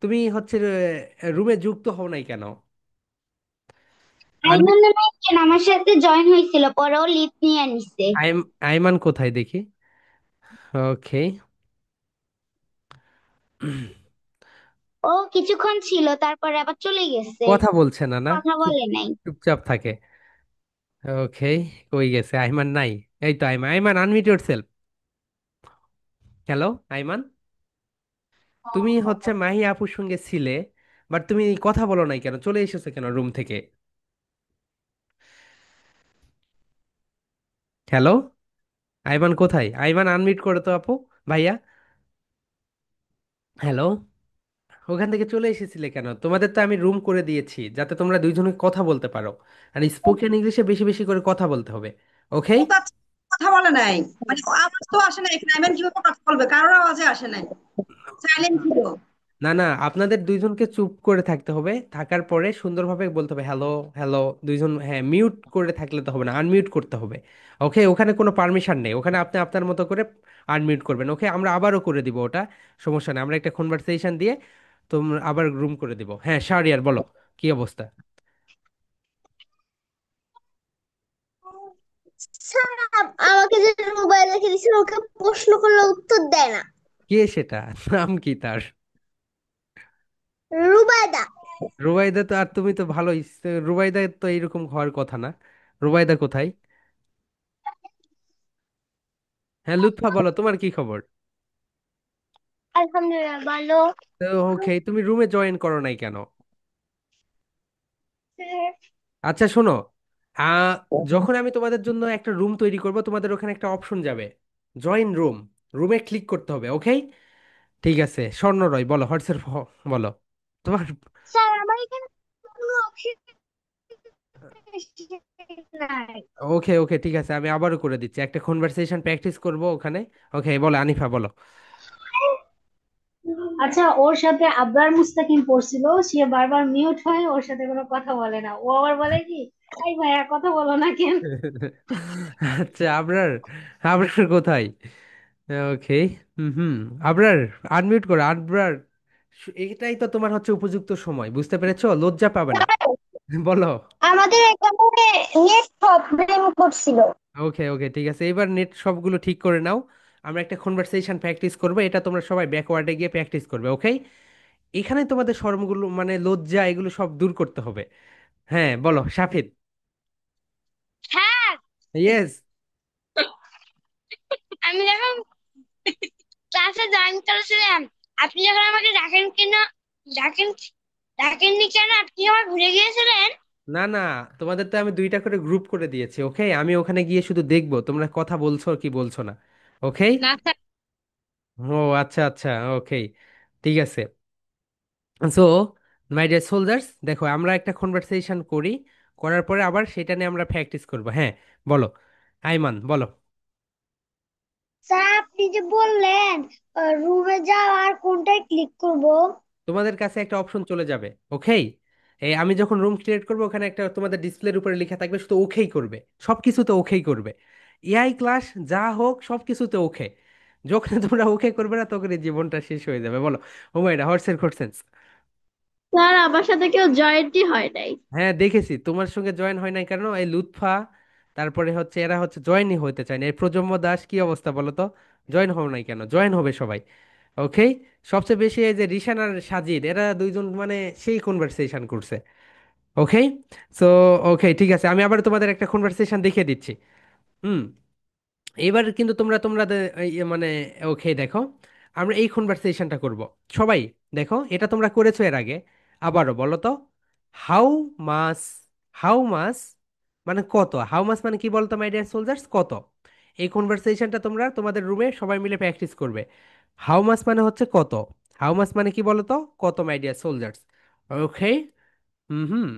তুমি হচ্ছে রুমে যুক্ত হও নাই কেন? আনমিউট। আইমান নামে একজন আমার সাথে জয়েন হয়েছিল, পরে ও লিভ নিয়ে নিছে। আইমান কোথায় দেখি? ওকে, ও কিছুক্ষণ ছিল, তারপরে আবার চলে গেছে। কথা বলছে না না? কথা চুপ বলে নাই। চুপচাপ থাকে। ওকে, কই গেছে আইমান? নাই। এই তো Aiman, Aiman unmute yourself. Hello Aiman, তুমি হচ্ছে মাহি আপুর সঙ্গে ছিলে, বাট তুমি কথা বলো নাই কেন? চলে এসেছো কেন রুম থেকে? হ্যালো আইমান, কোথায় আইমান? আনমিউট করো তো আপু, ভাইয়া। হ্যালো, ওখান থেকে চলে এসেছিলে কেন? তোমাদের তো আমি রুম করে দিয়েছি যাতে তোমরা দুইজনে কথা বলতে পারো, আর স্পোকেন ইংলিশে বেশি বেশি করে কথা বলতে হবে। ওকে? ও তো আজকে কথা বলে নাই, মানে ও আওয়াজ তো আসে নাই এখানে, আইমান কিভাবে কথা বলবে, কারোর আওয়াজে আসে নাই, সাইলেন্ট ছিল। না না, আপনাদের দুইজনকে চুপ করে থাকতে হবে, থাকার পরে সুন্দরভাবে বলতে হবে হ্যালো। হ্যালো, দুইজন, হ্যাঁ, মিউট করে থাকলে তো হবে না, আনমিউট করতে হবে। ওকে, ওখানে কোনো পারমিশন নেই, ওখানে আপনি আপনার মতো করে আনমিউট করবেন। ওকে, আমরা আবারও করে দিব ওটা, সমস্যা নেই, আমরা একটা কনভারসেশন দিয়ে তোমরা আবার রুম করে দিব। হ্যাঁ শাহরিয়ার, বলো কি অবস্থা? স্যার, আমাকে যে মোবাইল রেখে দিয়েছিল, ওকে প্রশ্ন করলে উত্তর দেয় না। কে সেটা? নাম কি তার? রুবাইদা। রুবাইদা তো, আর তুমি তো ভালোই। রুবাইদা তো এইরকম হওয়ার কথা না। রুবাইদা কোথায়? হ্যাঁ লুৎফা, বলো তোমার কি খবর? আলহামদুলিল্লাহ, ভালো। তো ওকে, তুমি রুমে জয়েন করো নাই কেন? আচ্ছা শোনো, আহ যখন আমি তোমাদের জন্য একটা রুম তৈরি করব, তোমাদের ওখানে একটা অপশন যাবে, জয়েন রুম। রুমে ক্লিক করতে হবে। ওকে, ঠিক আছে। স্বর্ণ রয়, বলো হোয়াটসঅ্যাপ, বলো তোমার। স্যার, আমার এখানে কোনো অপশন নাই। ওকে ওকে, ঠিক আছে, আমি আবারও করে দিচ্ছি, একটা কনভারসেশন প্র্যাকটিস করব ওখানে। ওকে, বলো আনিফা, বলো। আচ্ছা, ওর সাথে আবরার মুস্তাকিম পড়ছিল, সে বারবার মিউট হয়, ওর সাথে কোনো কথা বলে না। ও আবার বলে কি, এই ভাইয়া কথা বলো না কেন? আচ্ছা, আবরার, আবরার কোথায়? ওকে, হুম হুম, আবরার, আনমিউট করো আবরার। এটাই তো তোমার হচ্ছে উপযুক্ত সময়, বুঝতে পেরেছো? লজ্জা পাবে না। বলো। আমাদের এখানে নেট প্রবলেম করছিল। ওকে ওকে, ঠিক আছে, এবার নেট সবগুলো ঠিক করে নাও। আমরা একটা কনভারসেশন প্র্যাকটিস করবো, এটা তোমরা সবাই ব্যাকওয়ার্ডে গিয়ে প্র্যাকটিস করবে। ওকে, এখানে তোমাদের শরমগুলো মানে লজ্জা এগুলো সব দূর করতে হবে। হ্যাঁ বলো শাফিদ। হ্যাঁ, ইয়েস। আমি যখন ক্লাসে জয়েন করেছিলাম, আপনি যখন আমাকে ডাকেন ডাকেননি কেন? আপনি আমার ভুলে গিয়েছিলেন? না না, তোমাদের তো আমি দুইটা করে গ্রুপ করে দিয়েছি। ওকে, আমি ওখানে গিয়ে শুধু দেখবো তোমরা কথা বলছো কি বলছো না। ওকে। না স্যার। ও আচ্ছা আচ্ছা, ওকে, ঠিক আছে। সো মাই ডিয়ার সোলজার্স, দেখো আমরা একটা কনভারসেশন করি, করার পরে আবার সেটা নিয়ে আমরা প্র্যাকটিস করব। হ্যাঁ বলো আইমান, বলো। স্যার, আপনি যে বললেন রুমে যাওয়ার কোনটায় ক্লিক করব? তোমাদের কাছে একটা অপশন চলে যাবে। ওকে, এই আমি যখন রুম ক্রিয়েট করবো, ওখানে একটা তোমাদের ডিসপ্লের উপরে লেখা থাকবে, শুধু ওকেই করবে, সব কিছুতে ওকেই করবে। এআই ক্লাস যা হোক সব কিছুতে ওকে। যখন তোমরা ওকে করবে না, তখন এই জীবনটা শেষ হয়ে যাবে। বলো হুমায়রা, হর্সের খোরসেন্স। স্যার, আমার সাথে কেউ জয়েন্টই হয় নাই। হ্যাঁ দেখেছি, তোমার সঙ্গে জয়েন হয় নাই কারণ এই লুৎফা, তারপরে হচ্ছে এরা হচ্ছে জয়েনই হতে চায় না। এই প্রজন্ম দাস, কি অবস্থা বলো তো? জয়েন হও নাই কেন? জয়েন হবে সবাই। ওকে, সবচেয়ে বেশি এই যে রিশান আর সাজিদ, এরা দুইজন মানে সেই কনভারসেশন করছে। ওকে, সো ওকে, ঠিক আছে, আমি আবার তোমাদের একটা কনভারসেশন দেখিয়ে দিচ্ছি। হুম, এবার কিন্তু তোমরা তোমরা মানে ওকে দেখো, আমরা এই কনভারসেশনটা করব সবাই। দেখো, এটা তোমরা করেছো এর আগে, আবারও বলো তো। হাউ মাস, হাউ মাস মানে কত? হাউ মাস মানে কি বলতো মাই ডিয়ার সোলজার্স? কত? এই কনভারসেশনটা তোমরা তোমাদের রুমে সবাই মিলে প্র্যাকটিস করবে। হাউ মাস মানে হচ্ছে কত। হাউ মাস মানে কি বলতো? কত মাই ডিয়ার সোলজার্স। ওকে, হুম হুম,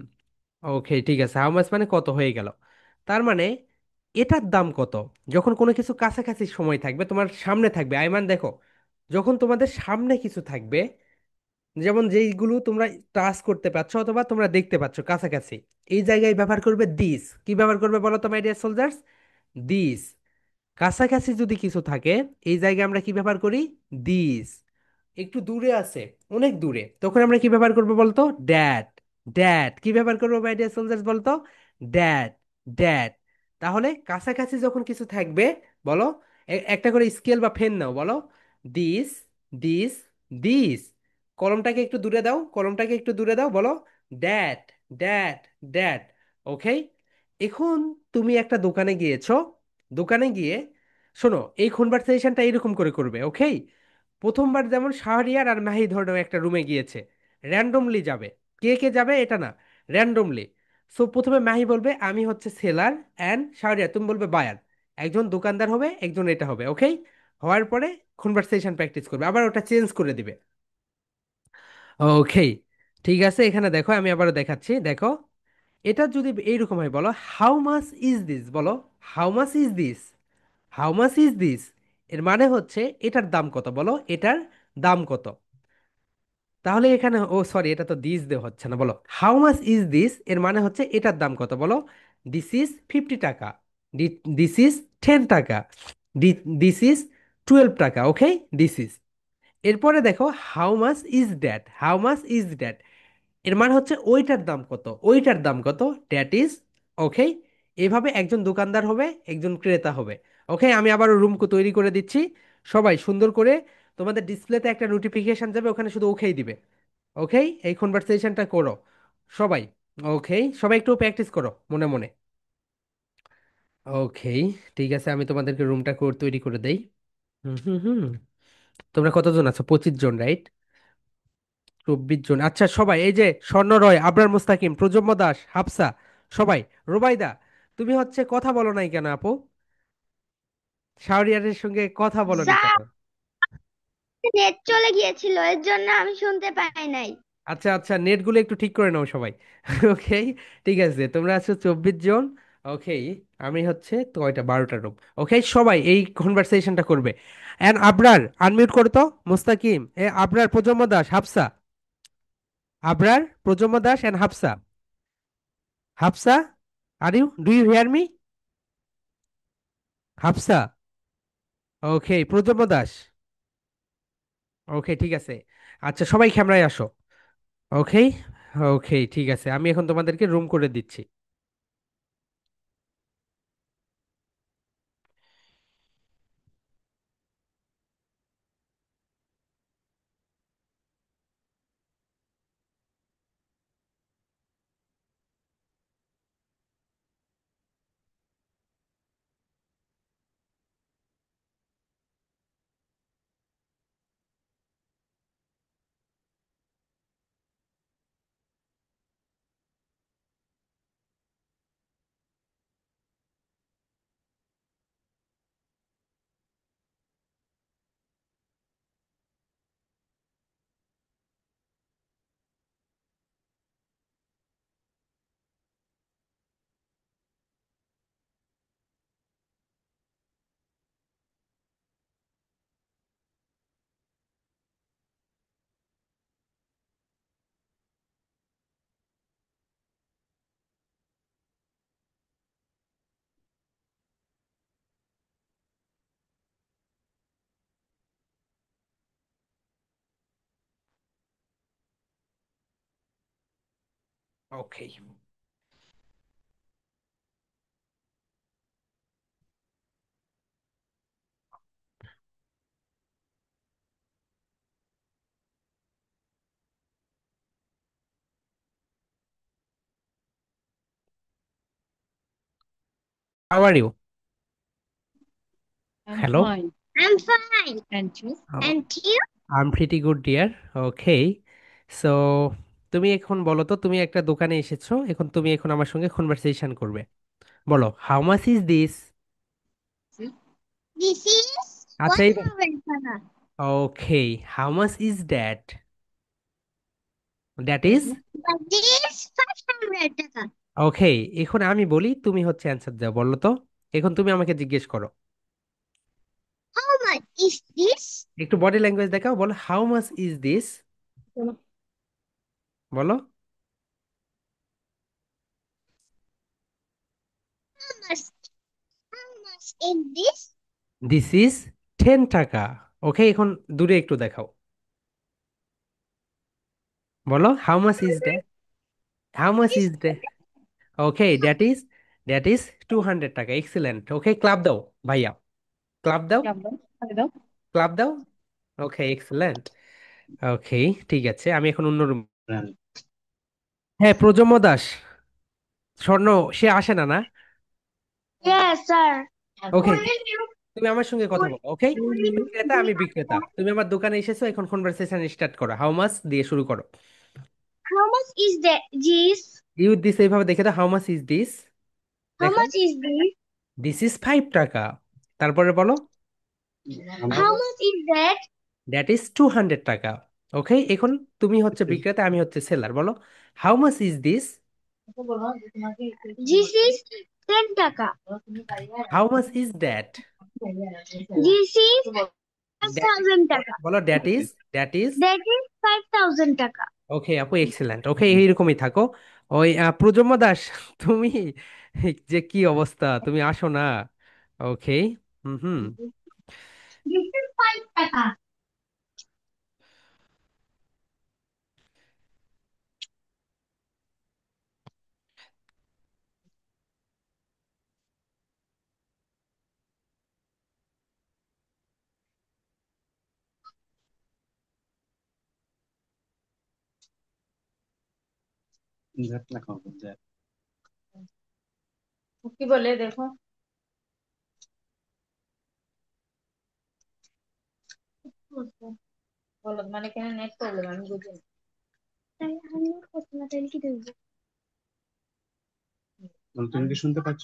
ওকে, ঠিক আছে, হাউ মাচ মানে কত হয়ে গেল। তার মানে এটার দাম কত? যখন কোনো কিছু কাছাকাছি সময় থাকবে, তোমার সামনে থাকবে আইমান, দেখো, যখন তোমাদের সামনে কিছু থাকবে, যেমন যেইগুলো তোমরা টাচ করতে পারছো অথবা তোমরা দেখতে পাচ্ছ কাছাকাছি, এই জায়গায় ব্যবহার করবে দিস। কি ব্যবহার করবে বলো তো মাই ডিয়ার সোলজার্স? দিস। কাছাকাছি যদি কিছু থাকে, এই জায়গায় আমরা কি ব্যবহার করি? দিস। একটু দূরে আছে, অনেক দূরে, তখন আমরা কি ব্যবহার করবো বলতো? ড্যাড। ড্যাড কি ব্যবহার করবো মাই ডিয়ার সোলজার্স বলতো? ড্যাড। ড্যাড। তাহলে কাছাকাছি যখন কিছু থাকবে, বলো, একটা করে স্কেল বা পেন নাও, বলো দিস, দিস, দিস। কলমটাকে একটু দূরে দাও, কলমটাকে একটু দূরে দাও, বলো ড্যাড, ড্যাড, ড্যাড। ওকে, এখন তুমি একটা দোকানে গিয়েছো, দোকানে গিয়ে শোনো, এই কনভারসেশনটা এরকম করে করবে। ওকে, প্রথমবার যেমন শাহরিয়ার আর মাহি ধরো একটা রুমে গিয়েছে, র্যান্ডমলি যাবে, কে কে যাবে এটা না, র্যান্ডমলি। সো প্রথমে মাহি বলবে আমি হচ্ছে সেলার, অ্যান্ড শাহরিয়ার তুমি বলবে বায়ার। একজন দোকানদার হবে, একজন এটা হবে। ওকে, হওয়ার পরে কনভারসেশন প্র্যাকটিস করবে, আবার ওটা চেঞ্জ করে দিবে। ওকে, ঠিক আছে, এখানে দেখো আমি আবারও দেখাচ্ছি, দেখো এটা যদি এইরকম হয়, বলো হাউ মাচ ইজ দিস, বলো how much is this, how much is this. এর মানে হচ্ছে এটার দাম কত, বলো এটার দাম কত। তাহলে এখানে, ও সরি, এটা তো দিস দে হচ্ছে না, বলো হাউ মাচ ইজ দিস, এর মানে হচ্ছে এটার দাম কত, বলো দিস ইজ 50 টাকা, দিস ইজ 10 টাকা, দিস ইজ 12 টাকা। ওকে, দিস ইজ। এরপরে দেখো how much is that, how much is that, এর মানে হচ্ছে ওইটার দাম কত, ওইটার দাম কত, দ্যাট ইজ। ওকে, এভাবে একজন দোকানদার হবে, একজন ক্রেতা হবে। ওকে, আমি আবার রুম তৈরি করে দিচ্ছি, সবাই সুন্দর করে, তোমাদের ডিসপ্লেতে একটা নোটিফিকেশন যাবে, ওখানে শুধু ওকেই দিবে। ওকে, এই কনভারসেশনটা করো সবাই। ওকে, সবাই একটু প্র্যাকটিস করো মনে মনে। ওকে, ঠিক আছে, আমি তোমাদেরকে রুমটা তৈরি করে দেই। হুম হুম হুম। তোমরা কতজন আছো? 25 জন, রাইট? 24 জন, আচ্ছা সবাই, এই যে স্বর্ণ রয়, আবরার মুস্তাকিম, প্রজন্ম দাস, হাফসা, সবাই। রুবাইদা, তুমি হচ্ছে কথা বলো নাই কেন আপু? শাহরিয়ারের সঙ্গে কথা বলনি কেন? স্যার, নেট চলে গিয়েছিল, এর জন্য আমি শুনতে পাই নাই। আচ্ছা আচ্ছা, নেটগুলো একটু ঠিক করে নাও সবাই। ওকে, ঠিক আছে, তোমরা আছো 24 জন। ওকে, আমি হচ্ছে তো কয়টা, 12টা রুম। ওকে, সবাই এই কনভারসেশনটা করবে। এন্ড আবরার আনমিউট করো তো, মুস্তাকিম, Abrar, Projonmo Das, Hafsa, Abrar, Projonmo Das and Hafsa, Hafsa, are you, do you hear me? Hafsa, okay, Projonmo Das, ওকে, ঠিক আছে। আচ্ছা সবাই ক্যামেরায় আসো। ওকে, ওকে, ঠিক আছে, আমি এখন তোমাদেরকে রুম করে দিচ্ছি। Okay, how are you? I'm hello, fine. I'm fine. And you? And you? I am pretty good dear. Okay, so তুমি এখন বলো তো, তুমি একটা দোকানে এসেছো, এখন তুমি এখন আমার সঙ্গে কনভারসেশন করবে। বলো how much is this. See? This is আচ্ছা, এই 100 টাকা। Okay, how much is that, that That is. is But this 500 টাকা। ওকে, এখন আমি বলি, তুমি হচ্ছে অ্যান্সার দাও, বলো তো। এখন তুমি আমাকে জিজ্ঞেস করো, How much is this? একটু বডি ল্যাঙ্গুয়েজ দেখাও, বলো হাউ মাচ ইজ দিস, বলো How much? How much is this? This is 10 taka. ওকে, এখন দূরে একটু দেখাও, বলো how much is that, how much This is that. Okay, that is 200 টাকা। এক্সিলেন্ট। ওকে, ক্লাব দাও ভাইয়া, ক্লাব দাও, problem. I know. ক্লাব দাও। ওকে, এক্সিলেন্ট। ওকে, ঠিক আছে, আমি এখন অন্য room- হ্যাঁ, প্রজন্ম দাস, স্বর্ণ, সে আসে না না? Yes, sir. ওকে, তুমি আমার সঙ্গে কথা বলো, ওকে? তুমি ক্রেতা, আমি বিক্রেতা, তুমি আমার দোকানে এসেছো, এখন কনভারসেশন স্টার্ট করো। হাউ মাচ দিয়ে শুরু করো। How much is that? This? You this, এইভাবে দেখে দাও, how much is this. How দেখো, much is this? This is 5 taka. তারপরে বলো, How much is that? That is 200 taka. ওকে, এখন তুমি হচ্ছে বিক্রেতা, আমি হচ্ছে সেলার, বলো how much is this. This is 10 taka. How much is that. This is that, 5,000 taka. বলো that is. That is 5,000 taka. ওকে আপু, এক্সেলেন্ট। ওকে, এইরকমই থাকো। ওই প্রজন্ম দাস, তুমি যে কি অবস্থা, তুমি আসো না? ওকে। হুম হুম। This is 5 টাকা. কি বলে দেখো? বলো মানে কেন নেট প্রবলেম আমি বুঝি না। তাই আমি কথা না তাহলে কি দেবো? তুমি কি শুনতে পাচ্ছ?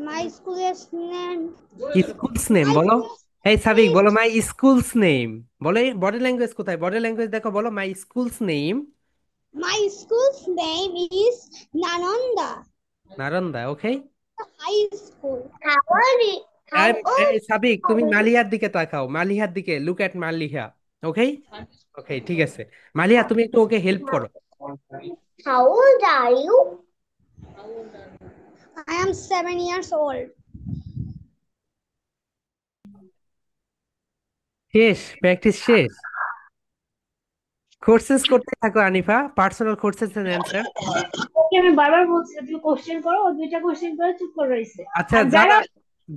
My school's name. Schools name বলো। এই সাবিক, বলো মাই স্কুলস নেম। বলো, বডি ল্যাঙ্গুয়েজ কোথায়, বডি ল্যাঙ্গুয়েজ দেখো, বলো my school's name. My school's name is Nananda Naranda, okay. High School. How old? How old? Sabik, তুমি মালিহার দিকে তাকাও, মালিহার দিকে, লুক এট মালিহা। ওকে, ওকে, ঠিক আছে। মালিহা, তুমি একটু ওকে হেল্প করো। How old are you? I am 7 years old. শেষ, প্র্যাকটিস শেষ। কোর্সেস করতে থাকো Anifa, personal courses and answer. Okay আমি বারবার বলছি যে তুমি কোশ্চেন করো, ও 2টা কোশ্চেন করে চুপ করে রয়েছে। আচ্ছা, আর যারা, যারা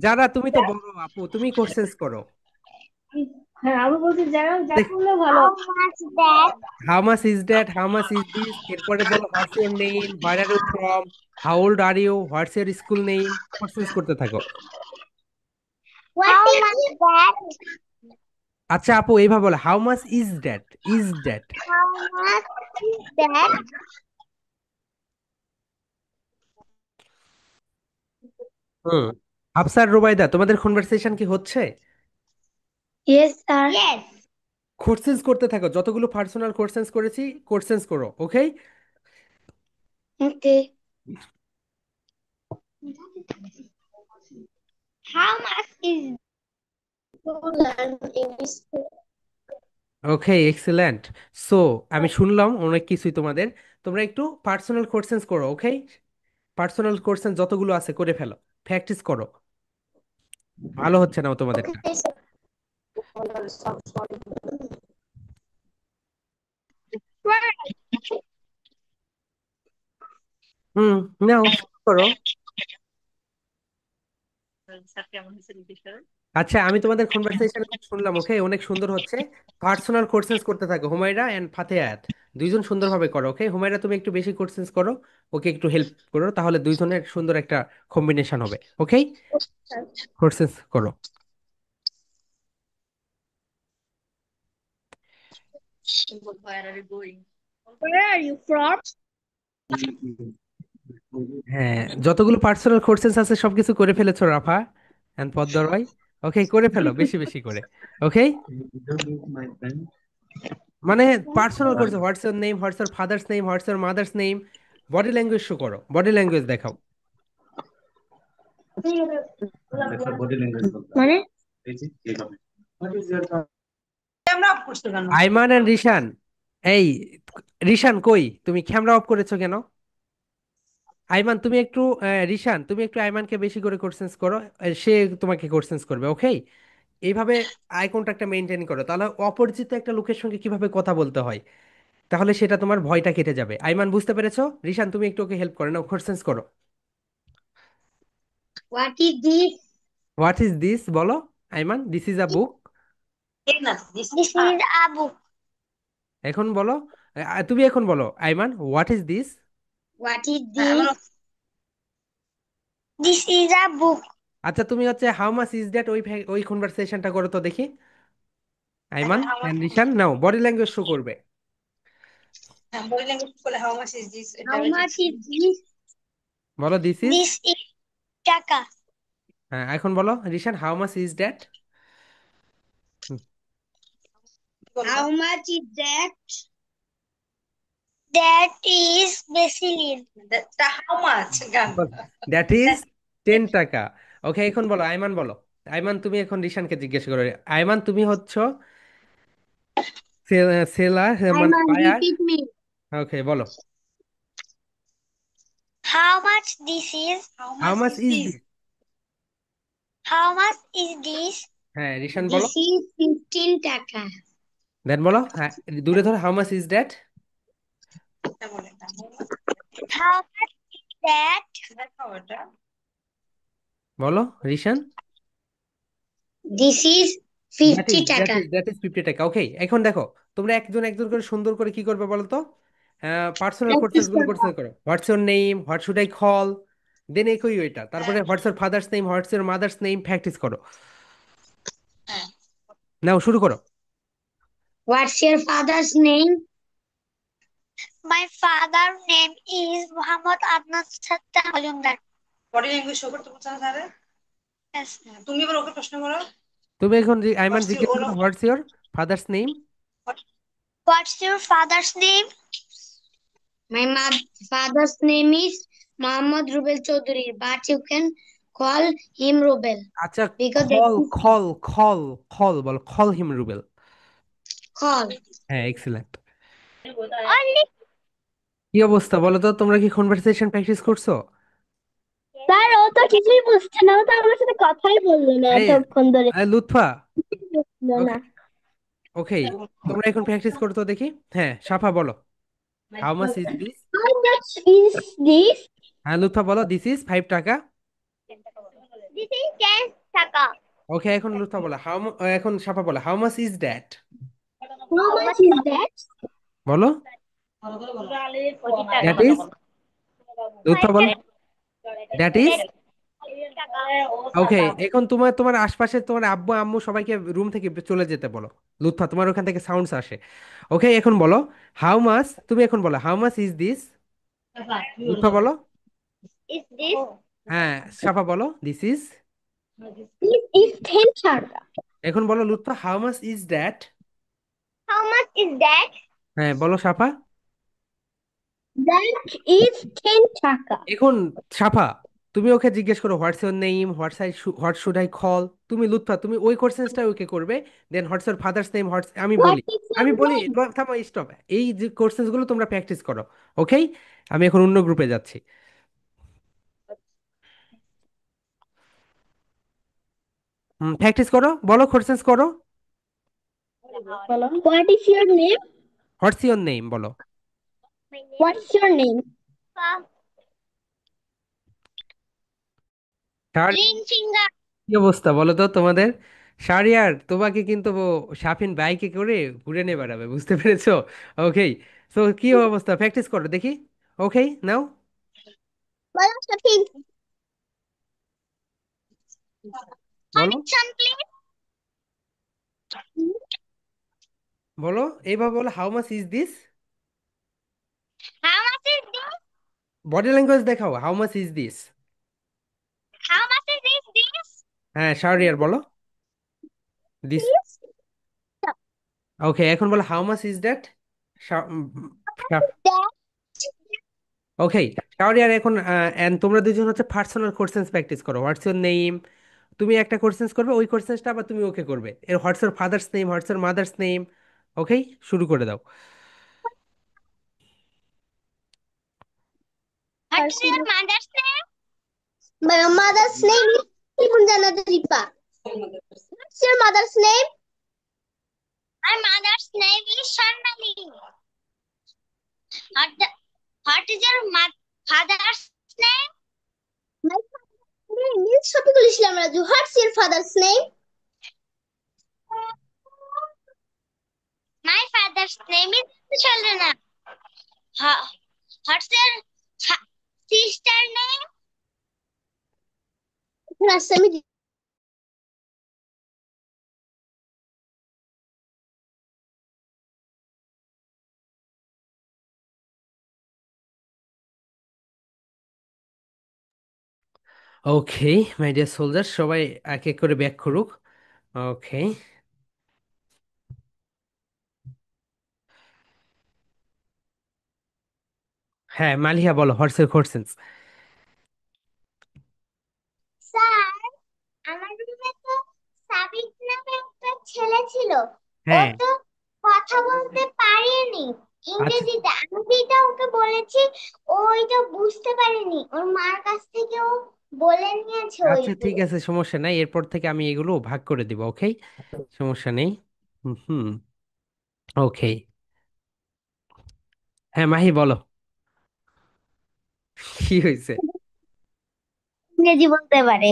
যারা তুমি তো বড় আপু, তুমি কোর্সেস করো। হ্যাঁ আমি বলছি যারা যা দেখ, করলে ভালো। How much that? How much is that, how much is this, এরপরে বলো what's your name, where are you from, how old are you, what's your school name. Courses করতে থাকো। How much that? আচ্ছা আপু, এইভাবে বলো, how much is that, is that. How much is that? হুম। আফসার, রুবাইদা, তোমাদের কনভারসেশন কি হচ্ছে? Yes, sir. Yes. কোর্সেস করতে থাকো, যতগুলো পার্সোনাল কোর্সেস করেছি, কোর্সেস করো, ওকে? Okay. How much is to learn English? Okay, excellent. So আমি শুনলাম অনেক কিছুই তোমাদের, তোমরা একটু পার্সোনাল কোর্সেস করো, ওকে? পার্সোনাল কোর্সেস যতগুলো আছে করে ফেলো, প্র্যাকটিস করো। ভালো হচ্ছে না তোমাদেরটা। Okay, sir. হুম, নাও শুরু করো। স্যার কেমন হয়েছে জিজ্ঞেস করেন। আচ্ছা, আমি তোমাদের কনভারসেশন শুনলাম, ওকে, অনেক সুন্দর হচ্ছে। পার্সোনাল কোর্সেস করতে থাকো, হুমায়রা এন্ড ফাতেহাত, দুইজন সুন্দরভাবে করো, ওকে? হুমায়রা, তুমি একটু বেশি কোর্সেস করো, ওকে একটু হেল্প করো, তাহলে দুইজনের সুন্দর একটা কম্বিনেশন হবে, ওকে? কোর্সেস করো। Where are you going? Where are you from? হ্যাঁ, যতগুলো পার্সোনাল কোর্সেস আছে সবকিছু করে ফেলেছো রাফা এন্ড পদ্মরাই। ওকে, করে ফেলো বেশি বেশি করে, ওকে? মানে পার্সোনাল কোর্সে, হোয়াটস your name, what's your father's name, what's your mother's name, body language show করো, বডি ল্যাঙ্গুয়েজ দেখাও। বডি ল্যাঙ্গুয়েজ বলতে মানে এই যে এইভাবে। ক্যামেরা অফ করছো কেন? আইমান এন্ড রিশান, এই রিশান কই, তুমি ক্যামেরা অফ করেছো কেন? আইমান তুমি একটু, রিশান তুমি একটু আইমানকে বেশি করে কোশ্চেন্স করো, সে তোমাকে কোশ্চেন্স করবে, ওকে? এইভাবে আই কন্টাক্টটা মেনটেন করো, তাহলে অপরিচিত একটা লোকের সঙ্গে কিভাবে কথা বলতে হয়, তাহলে সেটা তোমার ভয়টা কেটে যাবে। আইমান, বুঝতে পেরেছো? রিশান, তুমি একটু ওকে হেল্প করো না, কোশ্চেন্স করো। what is this? What is this বলো Aiman, this is a book. This is a book. এখন বলো, তুমি এখন বলো Aiman, what is this. What is this? This is a book. আচ্ছা তুমি হচ্ছে হাউ মাচ ইজ দ্যাট, ওই কনভারসেশনটা করো তো দেখি Aiman and Rishan, now body language show করবে। How much is this? বলো this is. This is taka. হ্যাঁ এখন বলো Rishan, how much is that. How much is that? That is basilin. How much? That is 10 taka. ওকে এখন বলো আইমান বলো। আইমান তুমি এখন রিশানকে জিজ্ঞেস করো। আইমান তুমি হচ্ছ সেলার, মানে Ayman, বায়ার। repeat me. ওকে বলো How much this is? How much is this. How much is this? হ্যাঁ রিশান বলো। This is 15 taka. দেন বলো, হ্যাঁ দূরে ধরো, how much is that. How much is that? বলো Rishan. This is that is 50 that taka. Is that is 50 টাকা। ওকে এখন দেখো, তোমরা একজন একজন করে সুন্দর করে কি করবে বলো তো, পার্সোনাল কোশ্চেন Practice গুলো করবো। কোশ্চেন করো। What's your name, what should I call, then একই ওইটা, তারপরে what's your father's name, what's your mother's name, practice করো। নাও শুরু করো। What's your father's name? My father's name is Muhammad Adnan Sattar Majumdar. Body language show করতে বলছো না স্যারে? Yes. তুমি এবার ওকে প্রশ্ন করো। তুমি এখন আইমান হোয়াটস ইউর জিজ্ঞেস করো, what's your father's name. What's your father's name? My father's name is Muhammad Rubel Chaudhary, but you can call him Rubel আচ্ছা because that খল is খল খল খল বলো, খল হিম রুবেল। call. হ্যাঁ এক্সিলেন্ট। Only কি অবস্থা বলো তো, তোমরা কি কনভারসেশন প্র্যাকটিস করছো? স্যার ও তো কিছুই বুঝছে না, ও তো আমার সাথে কথাই বললো না এই এতক্ষণ ধরে। লুৎফা। বুঝলো না। ওকে ওকে, তোমরা এখন প্র্যাকটিস করো তো দেখি। হ্যাঁ সাফা বলো, how much is this. How much is this? হ্যাঁ লুৎফা বলো, দিস ইজ 5 টাকা। This is 10 taka. ওকে এখন লুৎফা বলো, এখন সাফা বলো, how much is that. How much is that? বলো দ্যাট ইজ। লুৎফা বলো দ্যাট ইজ। ওকে এখন তোমার তোমার আশপাশে তোমার আব্বু আম্মু সবাইকে রুম থেকে চলে যেতে বলো। লুৎফা তোমার ওখান থেকে সাউন্ডস আসে। ওকে এখন বলো হাউ মাচ, তুমি এখন বলো how much is this. Lutfa বলো। Is this? হ্যাঁ সাফা বলো this is. This is 10 taka. এখন বলো Lutfa, how much is that. How much is that? হ্যাঁ বলো সাফা। That is 10 taka. এখন সাফা তুমি ওকে জিজ্ঞেস করো, what's your name, what should I call. তুমি লুৎফা তুমি ওই কোশ্চেন্সটা ওকে করবে। দেন হোয়াটস ইউর ফাদার্স নেম, আমি What বলি, is your আমি বলি name? থামো স্টপ। এই যে কোশ্চেন্স গুলো তোমরা প্র্যাকটিস করো। ওকে আমি এখন অন্য গ্রুপে যাচ্ছি। প্র্যাকটিস করো, বলো কোশ্চেন্স করো। What is your name? What's your name বলো। What's your name? Shar, Rincinga. কি অবস্থা বলো তো তোমাদের। শারিয়ার তোমাকে কিন্তু শাফিন বাইকে করে ঘুরে নিয়ে বেড়াবে, বুঝতে পেরেছো? ওকে তো কি অবস্থা, প্র্যাকটিস করো দেখি। ওকে নাও Bala Shafin. বলো। Connection, please. বলো এইভাবে বলো, how much is this. How much is this? Body language দেখাও, how much is this. How much is this? হ্যাঁ শাহরিয়ার বলো দিস। This? ওকে এখন বলো how much is that. That. ওকে শাহরিয়ার এখন and তোমরা দুজন হচ্ছে পার্সোনাল কোশ্চেন্স প্র্যাকটিস করো। হোয়াটস ইউর নেম, তুমি একটা কোশ্চেন্স করবে, ওই কোশ্চেন্সটা আবার তুমি ওকে করবে। এর what's your father's name, what's your mother's name. Okay শুরু করে দাও। What is your mother's name? My mother's name is Punjana Tripa. What's your mother's name? My mother's name is Sharnali. What is your father's name? My father's name English শব্দ লিখলাম Raju. What's your father's name? My father's name is Chandana. What's your sister name? আচ্ছা আমি ওকে my deer soldier, সবাই এক এক করে back করুক। ওকে। হ্যাঁ মালিহা বলো, হোয়াটস ইওর কোশ্চেন। স্যার, আমার রুমে তো সাবিত নামে একটা ছেলে ছিল। ও হ্যাঁ। তো কথা বলতে পারেনি আচ্ছা ইংরেজিতে। আমি যেটা ওকে বলেছি ও এটা বুঝতে পারেনি। ওর মার কাছ থেকে ও বলে নিয়েছে আচ্ছা ঠিক ওইগুলো। আছে, সমস্যা নাই, এরপর থেকে আমি এগুলো ভাগ করে দিব। ওকে, সমস্যা নেই। হুম হুম। ওকে। হ্যাঁ মাহি বলো, কি হয়েছে? ইংরেজি বলতে পারে।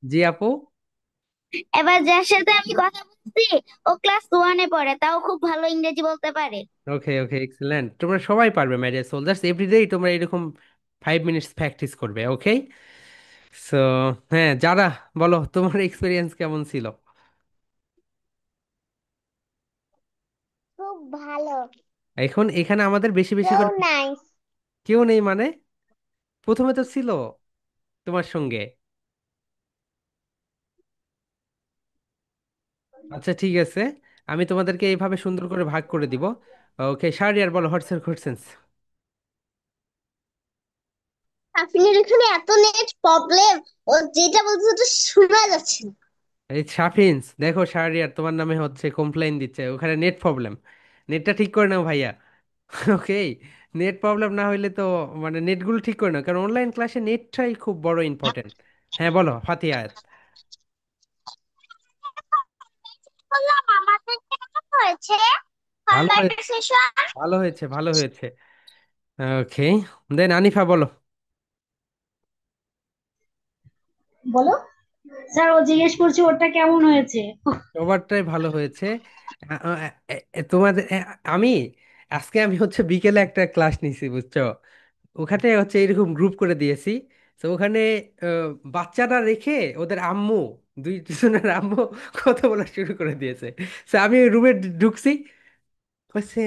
জি আপু। এবার যার সাথে আমি কথা বলছি ও ক্লাস ওয়ানে পড়ে, তাও খুব ভালো ইংরেজি বলতে পারে। ওকে ওকে এক্সেলেন্ট, তোমরা সবাই পারবে মাই ডিয়ার সোলজার্স, এভরিডে তোমরা এরকম 5 মিনিটস প্র্যাকটিস করবে। ওকে। সো হ্যাঁ যারা, বলো তোমার এক্সপিরিয়েন্স কেমন ছিল? খুব ভালো। এখন এখানে আমাদের বেশি বেশি সো করে। নাইস। কেউ নেই মানে? প্রথমে তো ছিল তোমার সঙ্গে। আচ্ছা ঠিক আছে, আমি তোমাদেরকে এইভাবে সুন্দর করে ভাগ করে দিব। ওকে শাহরিয়ার বলো, হোয়াটস ইওর কোশ্চেন। আপনার এখানে এত নেট প্রবলেম, ও যেটা বলছে ওটা শোনা যাচ্ছে না। এই সাফিন্স দেখো, শাহরিয়ার তোমার নামে হচ্ছে কমপ্লেইন দিচ্ছে, ওখানে নেট প্রবলেম। নেটটা ঠিক করে নাও ভাইয়া। ওকে। নেট প্রবলেম না হইলে তো মানে নেটগুলো ঠিক করে নাও, কারণ অনলাইন ক্লাসে নেটটাই খুব বড় ইম্পর্টেন্ট। হ্যাঁ বলো ফাতিহা। বললাম আমাদের কেমন হয়েছে ভালো হয়েছে, কনভারসেশন? ভালো হয়েছে, ভালো হয়েছে। ওকে, দেন আনিফা বলো। বলো। স্যার, ও জিজ্ঞেস করছে ওটা কেমন হয়েছে। সবারটাই ভালো হয়েছে। তোমাদের আমি আজকে আমি হচ্ছে বিকেলে একটা ক্লাস নিছি বুঝছো, ওখানে হচ্ছে এরকম গ্রুপ করে দিয়েছি। তো ওখানে বাচ্চারা রেখে ওদের আম্মু, দুজনের আম্মু কথা বলা শুরু করে দিয়েছে। তো আমি রুমে ঢুকছি, হচ্ছে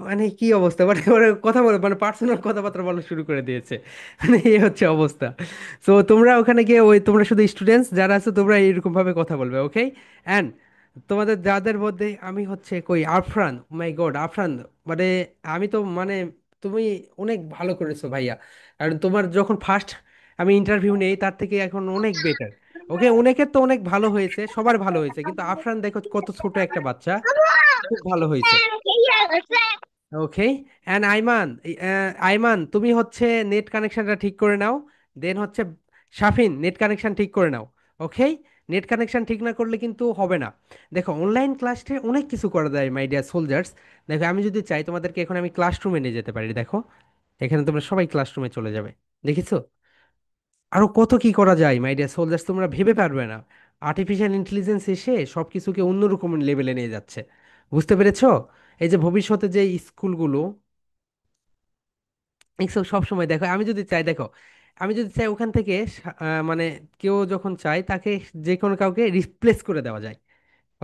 মানে কি অবস্থা, মানে ওরা কথা বলে মানে পার্সোনাল কথাবার্তা বলা শুরু করে দিয়েছে। মানে এই হচ্ছে অবস্থা। তো তোমরা ওখানে গিয়ে ওই তোমরা শুধু স্টুডেন্টস যারা আছো তোমরা এরকম ভাবে কথা বলবে। ওকে। অ্যান্ড তোমাদের যাদের মধ্যে আমি হচ্ছে কই আফরান, মাই গড আফরান, মানে আমি তো মানে তুমি অনেক ভালো করেছো ভাইয়া। কারণ তোমার যখন ফার্স্ট আমি ইন্টারভিউ নেই তার থেকে এখন অনেক বেটার। ওকে, অনেকের তো অনেক ভালো হয়েছে, সবার ভালো হয়েছে, কিন্তু আফরান দেখো কত ছোট একটা বাচ্চা, খুব ভালো হয়েছে। ওকে। অ্যান্ড আইমান, আইমান তুমি হচ্ছে নেট কানেকশনটা ঠিক করে নাও। দেন হচ্ছে শাফিন, নেট কানেকশন ঠিক করে নাও। ওকে। নেট কানেকশন ঠিক না করলে কিন্তু হবে না। দেখো অনলাইন ক্লাসে অনেক কিছু করা যায় মাই ডিয়ার সোলজার্স। দেখো আমি যদি চাই তোমাদেরকে এখন আমি ক্লাসরুমে নিয়ে যেতে পারি, দেখো এখানে তোমরা সবাই ক্লাসরুমে চলে যাবে। দেখেছো আরো কত কি করা যায় মাই ডিয়ার সোলজার্স, তোমরা ভেবে পারবে না। আর্টিফিশিয়াল ইন্টেলিজেন্স এসে সবকিছুকে অন্যরকম লেভেলে নিয়ে যাচ্ছে, বুঝতে পেরেছো? এই যে ভবিষ্যতে যে স্কুলগুলো, এক্সেল সব সময় দেখো, আমি যদি চাই দেখো, আমি যদি চাই ওখান থেকে মানে কেউ যখন চায় তাকে যে কোনো কাউকে রিপ্লেস করে দেওয়া যায়।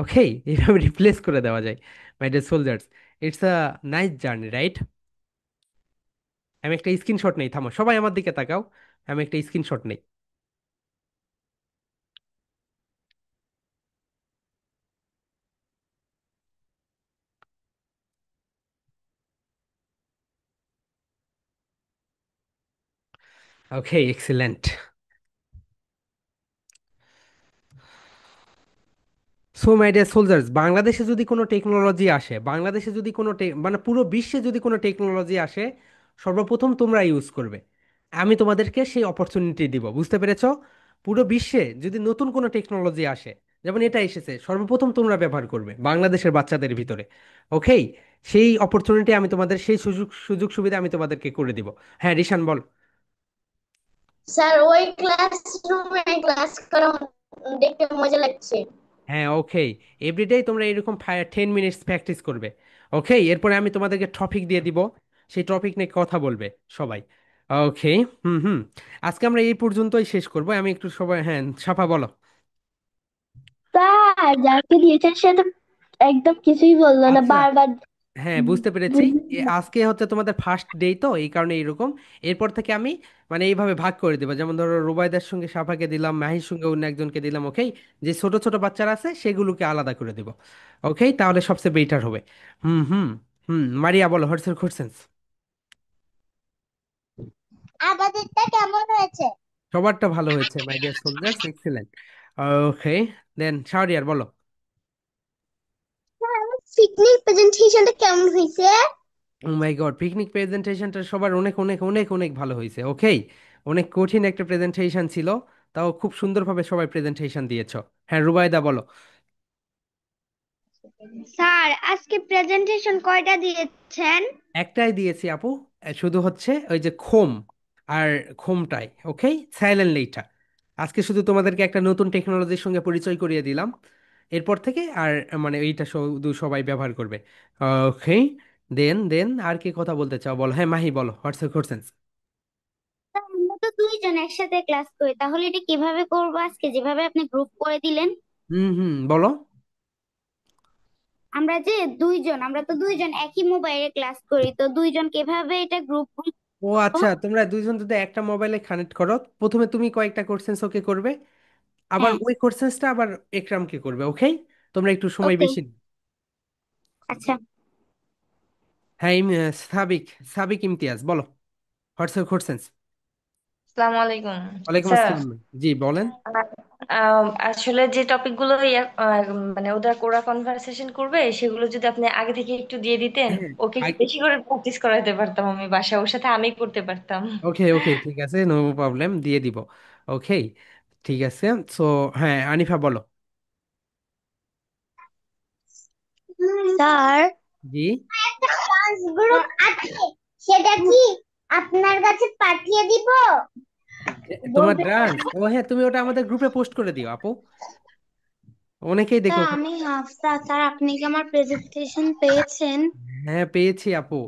ওকে, এইভাবে রিপ্লেস করে দেওয়া যায় my dear soldiers. It's a nice journey right? আমি একটা স্ক্রিনশট নেই, থামো সবাই আমার দিকে তাকাও, আমি একটা স্ক্রিনশট নেই। Okay excellent. So my dear soldiers, বাংলাদেশে যদি কোনো টেকনোলজি আসে, বাংলাদেশে যদি কোনো মানে পুরো বিশ্বে যদি কোনো টেকনোলজি আসে, সর্বপ্রথম তোমরা ইউজ করবে। আমি তোমাদেরকে সেই অপরচুনিটি দিব, বুঝতে পেরেছো? পুরো বিশ্বে যদি নতুন কোনো টেকনোলজি আসে, যেমন এটা এসেছে, সর্বপ্রথম তোমরা ব্যবহার করবে বাংলাদেশের বাচ্চাদের ভিতরে। ওকেই, সেই অপরচুনিটি আমি তোমাদের, সেই সুযোগ সুযোগ সুবিধা আমি তোমাদেরকে করে দিব। হ্যাঁ রিশান বল। স্যার ওই ক্লাসরুমে ক্লাস করা দেখতে মজা লাগছে। হ্যাঁ, ওকে। এভরিডে তোমরা এরকম 10 মিনিটস প্র্যাকটিস করবে। ওকে, এরপরে আমি তোমাদেরকে টপিক দিয়ে দিব, সেই টপিক নিয়ে কথা বলবে সবাই। ওকে। হুম হুম। আজকে আমরা এই পর্যন্তই শেষ করবো। আমি একটু সবাই, হ্যাঁ, সাফা বলো। স্যার যাকে দিয়েছেন সে তো একদম কিছুই বললো না, আচ্ছা, বারবার হ্যাঁ, বুঝতে পেরেছি। আজকে হচ্ছে তোমাদের ফার্স্ট ডে, তো এই কারণে এরকম। এরপর থেকে আমি মানে এইভাবে ভাগ করে দেবো, যেমন ধরো রুবাইদার সঙ্গে সাফাকে দিলাম, মাহির সঙ্গে অন্য একজনকে দিলাম। ওকে, যে ছোট ছোট বাচ্চারা আছে সেগুলোকে আলাদা করে দেবো। ওকে, তাহলে সবচেয়ে বেটার হবে। হুম হুম হুম। মারিয়া বলো, হোয়াটস কোশ্চেন। আমাদেরটা কেমন হয়েছে? সবারটা ভালো হয়েছে মাই ডিয়ার সোলজার্স, এক্সিলেন্ট। ওকে, দেন শাহরিয়ার বলো। পিকনিক প্রেজেন্টেশনটা কেমন হয়েছে? ও মাই গড, পিকনিক প্রেজেন্টেশনটা সবার অনেক অনেক অনেক অনেক ভালো হয়েছে। ওকে, অনেক কঠিন একটা প্রেজেন্টেশন ছিল, তাও খুব সুন্দরভাবে সবাই প্রেজেন্টেশন দিয়েছো। হ্যাঁ, রুবাইদা বলো। স্যার আজকে প্রেজেন্টেশন কয়টা দিয়েছেন? একটাই দিয়েছি আপু, শুধু হচ্ছে ওই যে খোম আর খোমটাই। ওকে, সাইলেন্টলিটা। আজকে শুধু তোমাদেরকে একটা নতুন টেকনোলজির সঙ্গে পরিচয় করিয়ে দিলাম। এরপর থেকে আর মানে এইটা শুধু সবাই ব্যবহার করবে। ওকে, দেন দেন আর কি কথা বলতে চাও বলো। হ্যাঁ, মাহি বলো, হোয়াটস কোশ্চেন। স্যার, আমরা তো দুইজন একসাথে ক্লাস করি, তাহলে এটা কিভাবে করবো আজকে যেভাবে আপনি গ্রুপ করে দিলেন? হুম হুম, বলো। আমরা তো দুইজন একই মোবাইলে ক্লাস করি, তো দুইজন কিভাবে এটা গ্রুপ? ও আচ্ছা, তোমরা দুইজন যদি একটা মোবাইলে কানেক্ট করো, প্রথমে তুমি কয়েকটা কোশ্চেন ওকে করবে, আবার হ্যাঁ। ওই কোশ্চেন্সটা আবার একরামকে করবে। ওকে, তোমরা একটু সময় ওকে। বেশি নাও। আচ্ছা। হ্যাঁ, সাবিক, সাবিক ইমতিয়াজ বলো, হোয়াটস কোশ্চেন। আসসালামু আলাইকুম ওয়ালাইকুম স্যার। আসসালাম। জি বলেন। আসলে যে টপিকগুলো মানে ওরা কনভারসেশন করবে সেগুলো যদি আপনি আগে থেকে একটু দিয়ে দিতেন, হ্যাঁ, ওকে একটু বেশি করে প্র্যাকটিস করাতে পারতাম, আমি বাসায় ওর সাথে আমি করতে পারতাম। ওকে ওকে, ঠিক আছে, নো প্রবলেম, দিয়ে দিব। ওকে, ঠিক আছে। সো হ্যাঁ, আনিফা বলো। স্যার, জি। একটা ডান্স গ্রুপ আছে, সেটা কি আপনার কাছে পাঠিয়ে দিব? তোমার বলতে ডান্স, ও হ্যাঁ, তুমি ওটা আমাদের গ্রুপে পোস্ট করে দিও আপু, অনেকেই দেখো। স্যার, আমি হাফসা। স্যার, আপনি কি আমার প্রেজেন্টেশন পেয়েছেন? হ্যাঁ, পেয়েছি আপু।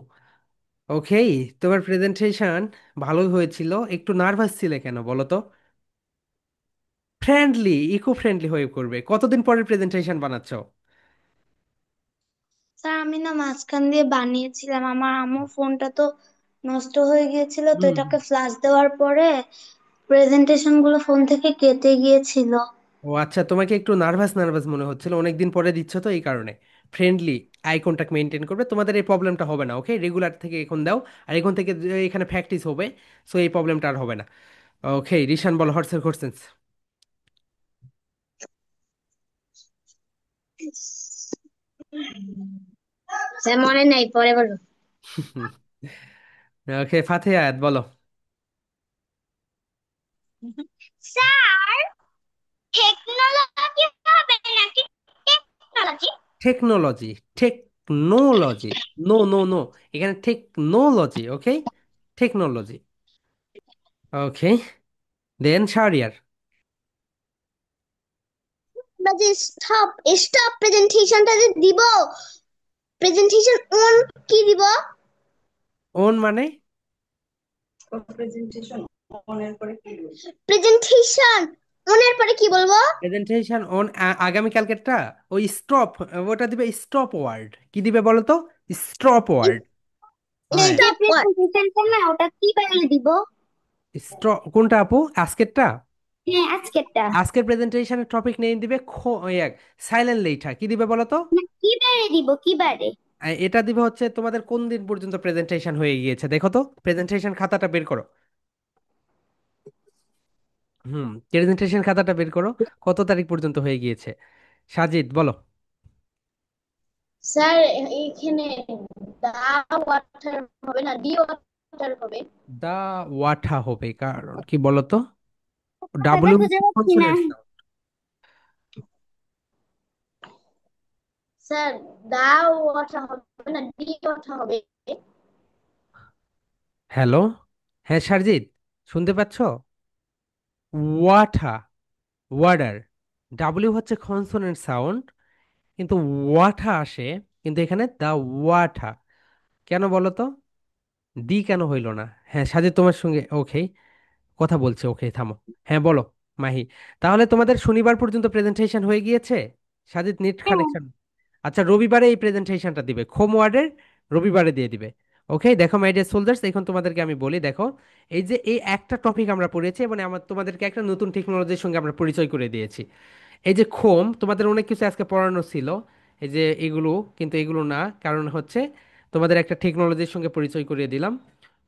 ওকে, তোমার প্রেজেন্টেশন ভালোই হয়েছিল। একটু নার্ভাস ছিলে কেন বলো তো? ফ্রেন্ডলি, ইকো ফ্রেন্ডলি হয়ে করবে। কতদিন পরের প্রেজেন্টেশন বানাচ্ছো? স্যার, আমি না মাঝখান দিয়ে বানিয়েছিলাম, আমার আম্মুর ফোনটা তো নষ্ট হয়ে গিয়েছিল, তো হুম। এটাকে ফ্লাশ দেওয়ার পরে প্রেজেন্টেশন গুলো ফোন থেকে কেটে গিয়েছিল। ও আচ্ছা, তোমাকে একটু নার্ভাস নার্ভাস মনে হচ্ছিল, অনেকদিন পরে দিচ্ছ তো এই কারণে। ফ্রেন্ডলি আই কন্টাক্ট মেনটেন করবে, তোমাদের এই প্রবলেমটা হবে না। ওকে, রেগুলার থেকে এখন দাও, আর এখন থেকে যে এখানে প্র্যাকটিস হবে, সো এই প্রবলেমটা আর হবে না। ওকে, রিশান বলো, হোয়াটস কোশ্চেন। স্যার, মনে নাই, পরে বলবো। ওকে, ফাতেহা বলো। স্যার, টেকনোলজি হবে নাকি technology? Technology, technology, no no no, এখানে technology. Okay, technology. Okay, then Shahriar. আমরা যে স্টপ স্টপ প্রেজেন্টেশনটা যে দিব, প্রেজেন্টেশন অন কি দিব? ওন মানে? প্রেজেন্টেশন অনের পরে কি বলবো? প্রেজেন্টেশন অন, আগামীকালকেরটা ওই স্টপ, ওটা দিবে স্টপ ওয়ার্ড। কি দিবে বলো তো? Stop word. হ্যাঁ, স্টপ প্রেজেন্টেশনটা না, ওটা কি বানিয়ে দিব? স্টপ কোনটা আপু, আজকেরটা? হ্যাঁ, আজকেরটা। আজকের প্রেজেন্টেশনের টপিক নিয়ে দিবে সাইলেন্ট লেখা। কি দিবে বলো তো? না, কি বারে দিব, কি বারে? এটা দিবে হচ্ছে তোমাদের কোন দিন পর্যন্ত প্রেজেন্টেশন হয়ে গিয়েছে, দেখো তো প্রেজেন্টেশন খাতাটা বের করো। হুম, প্রেজেন্টেশন খাতাটা বের করো, কত তারিখ পর্যন্ত হয়ে গিয়েছে। সাজিদ বলো। স্যার, এইখানে দা ওয়াটার হবে না, ডি ওয়াটার হবে। দা ওয়াঠা হবে, কারণ কি বলো তো? কথাটা ডাব্লিউ খুঁজে পাচ্ছি না। কনসোনেন্ট। স্যার, দা ওয়াটার হবে না, ডি ওয়াটার হবে। হ্যালো, হ্যাঁ সারজিৎ, শুনতে পাচ্ছো? What a, water. ডাব্লিউ হচ্ছে কনসোনেন্ট সাউন্ড, কিন্তু ওয়াটা আসে, কিন্তু এখানে দা ওয়াটা। কেন বলো তো? ডি কেন হইল না? হ্যাঁ সাজিদ তোমার সঙ্গে ওকে কথা বলছে, ওকে থামো। হ্যাঁ বলো মাহি। তাহলে তোমাদের শনিবার পর্যন্ত প্রেজেন্টেশন হয়ে গিয়েছে? সাজিদ নেট হ্যাঁ। কানেকশন। আচ্ছা রবিবারে এই প্রেজেন্টেশনটা দিবে, হোম ওয়ার্ডের রবিবারে দিয়ে দিবে। ওকে দেখো মাই ডিয়ার সোলজার্স, এখন তোমাদেরকে আমি বলি, দেখো এই যে এই একটা টপিক আমরা পড়েছি এবং আমার তোমাদেরকে একটা নতুন টেকনোলজির সঙ্গে আমরা পরিচয় করে দিয়েছি। এই যে খোম, তোমাদের অনেক কিছু আজকে পড়ানো ছিল, এই যে এগুলো, কিন্তু এগুলো না, কারণ হচ্ছে তোমাদের একটা টেকনোলজির সঙ্গে পরিচয় করিয়ে দিলাম।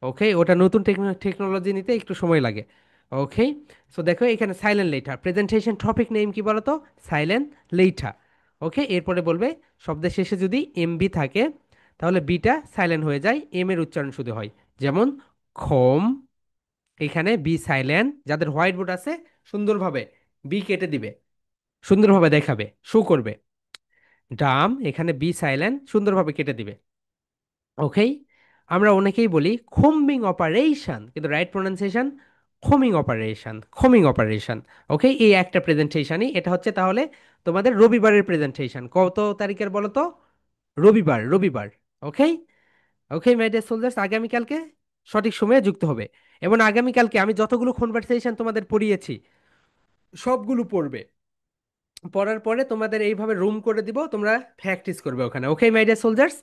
ওকে, ওটা নতুন টেকনোলজি নিতে একটু সময় লাগে। ওকে, সো দেখো এখানে silent letter presentation topic name কি বলো তো? Silent letter. ওকে, এরপরে বলবে শব্দের শেষে যদি এমবি থাকে তাহলে বিটা সাইলেন্ট হয়ে যায়, এম এর উচ্চারণ শুধু হয়। যেমন খোম, এখানে বি সাইলেন্ট। যাদের হোয়াইট বোর্ড আছে সুন্দরভাবে বি কেটে দিবে, সুন্দরভাবে দেখাবে, শো করবে। ডাম, এখানে বি সাইলেন্ট, সুন্দরভাবে কেটে দিবে। ওকে, আমরা অনেকেই বলি খোম্বিং অপারেশন, কিন্তু রাইট প্রোনাউন্সিয়েশন খোমিং অপারেশন, খোমিং অপারেশন। ওকে, এই একটা প্রেজেন্টেশনই এটা হচ্ছে। তাহলে তোমাদের রবিবারের প্রেজেন্টেশন কত তারিখের বলো তো? রবিবার, রবিবার। ওকে, ওকে মাই ডিয়ার সোলজার্স, আগামীকালকে সঠিক সময়ে যুক্ত হবে। এবং আগামীকালকে আমি যতগুলো কনভারসেশন তোমাদের পড়িয়েছি সবগুলো পড়বে। পড়ার পরে তোমাদের এইভাবে রুম করে দিব, তোমরা প্র্যাকটিস করবে ওখানে। ওকে মাই ডিয়ার সোলজার্স,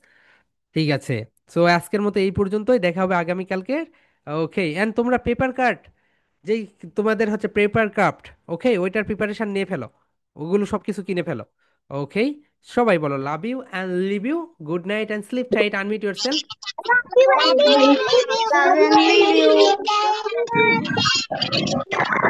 ঠিক আছে। সো আজকের মতো এই পর্যন্তই, দেখা হবে আগামীকালকে। ওকে, অ্যান্ড তোমরা পেপার কাট, যেই তোমাদের হচ্ছে পেপার ক্রাফট, ওকে ওইটার প্রিপারেশন নিয়ে ফেলো, ওগুলো সব কিছু কিনে ফেলো। ওকে, সবাই বলো love you and leave you, good night and sleep tight, unmute yourself. Love you and leave you. Love you.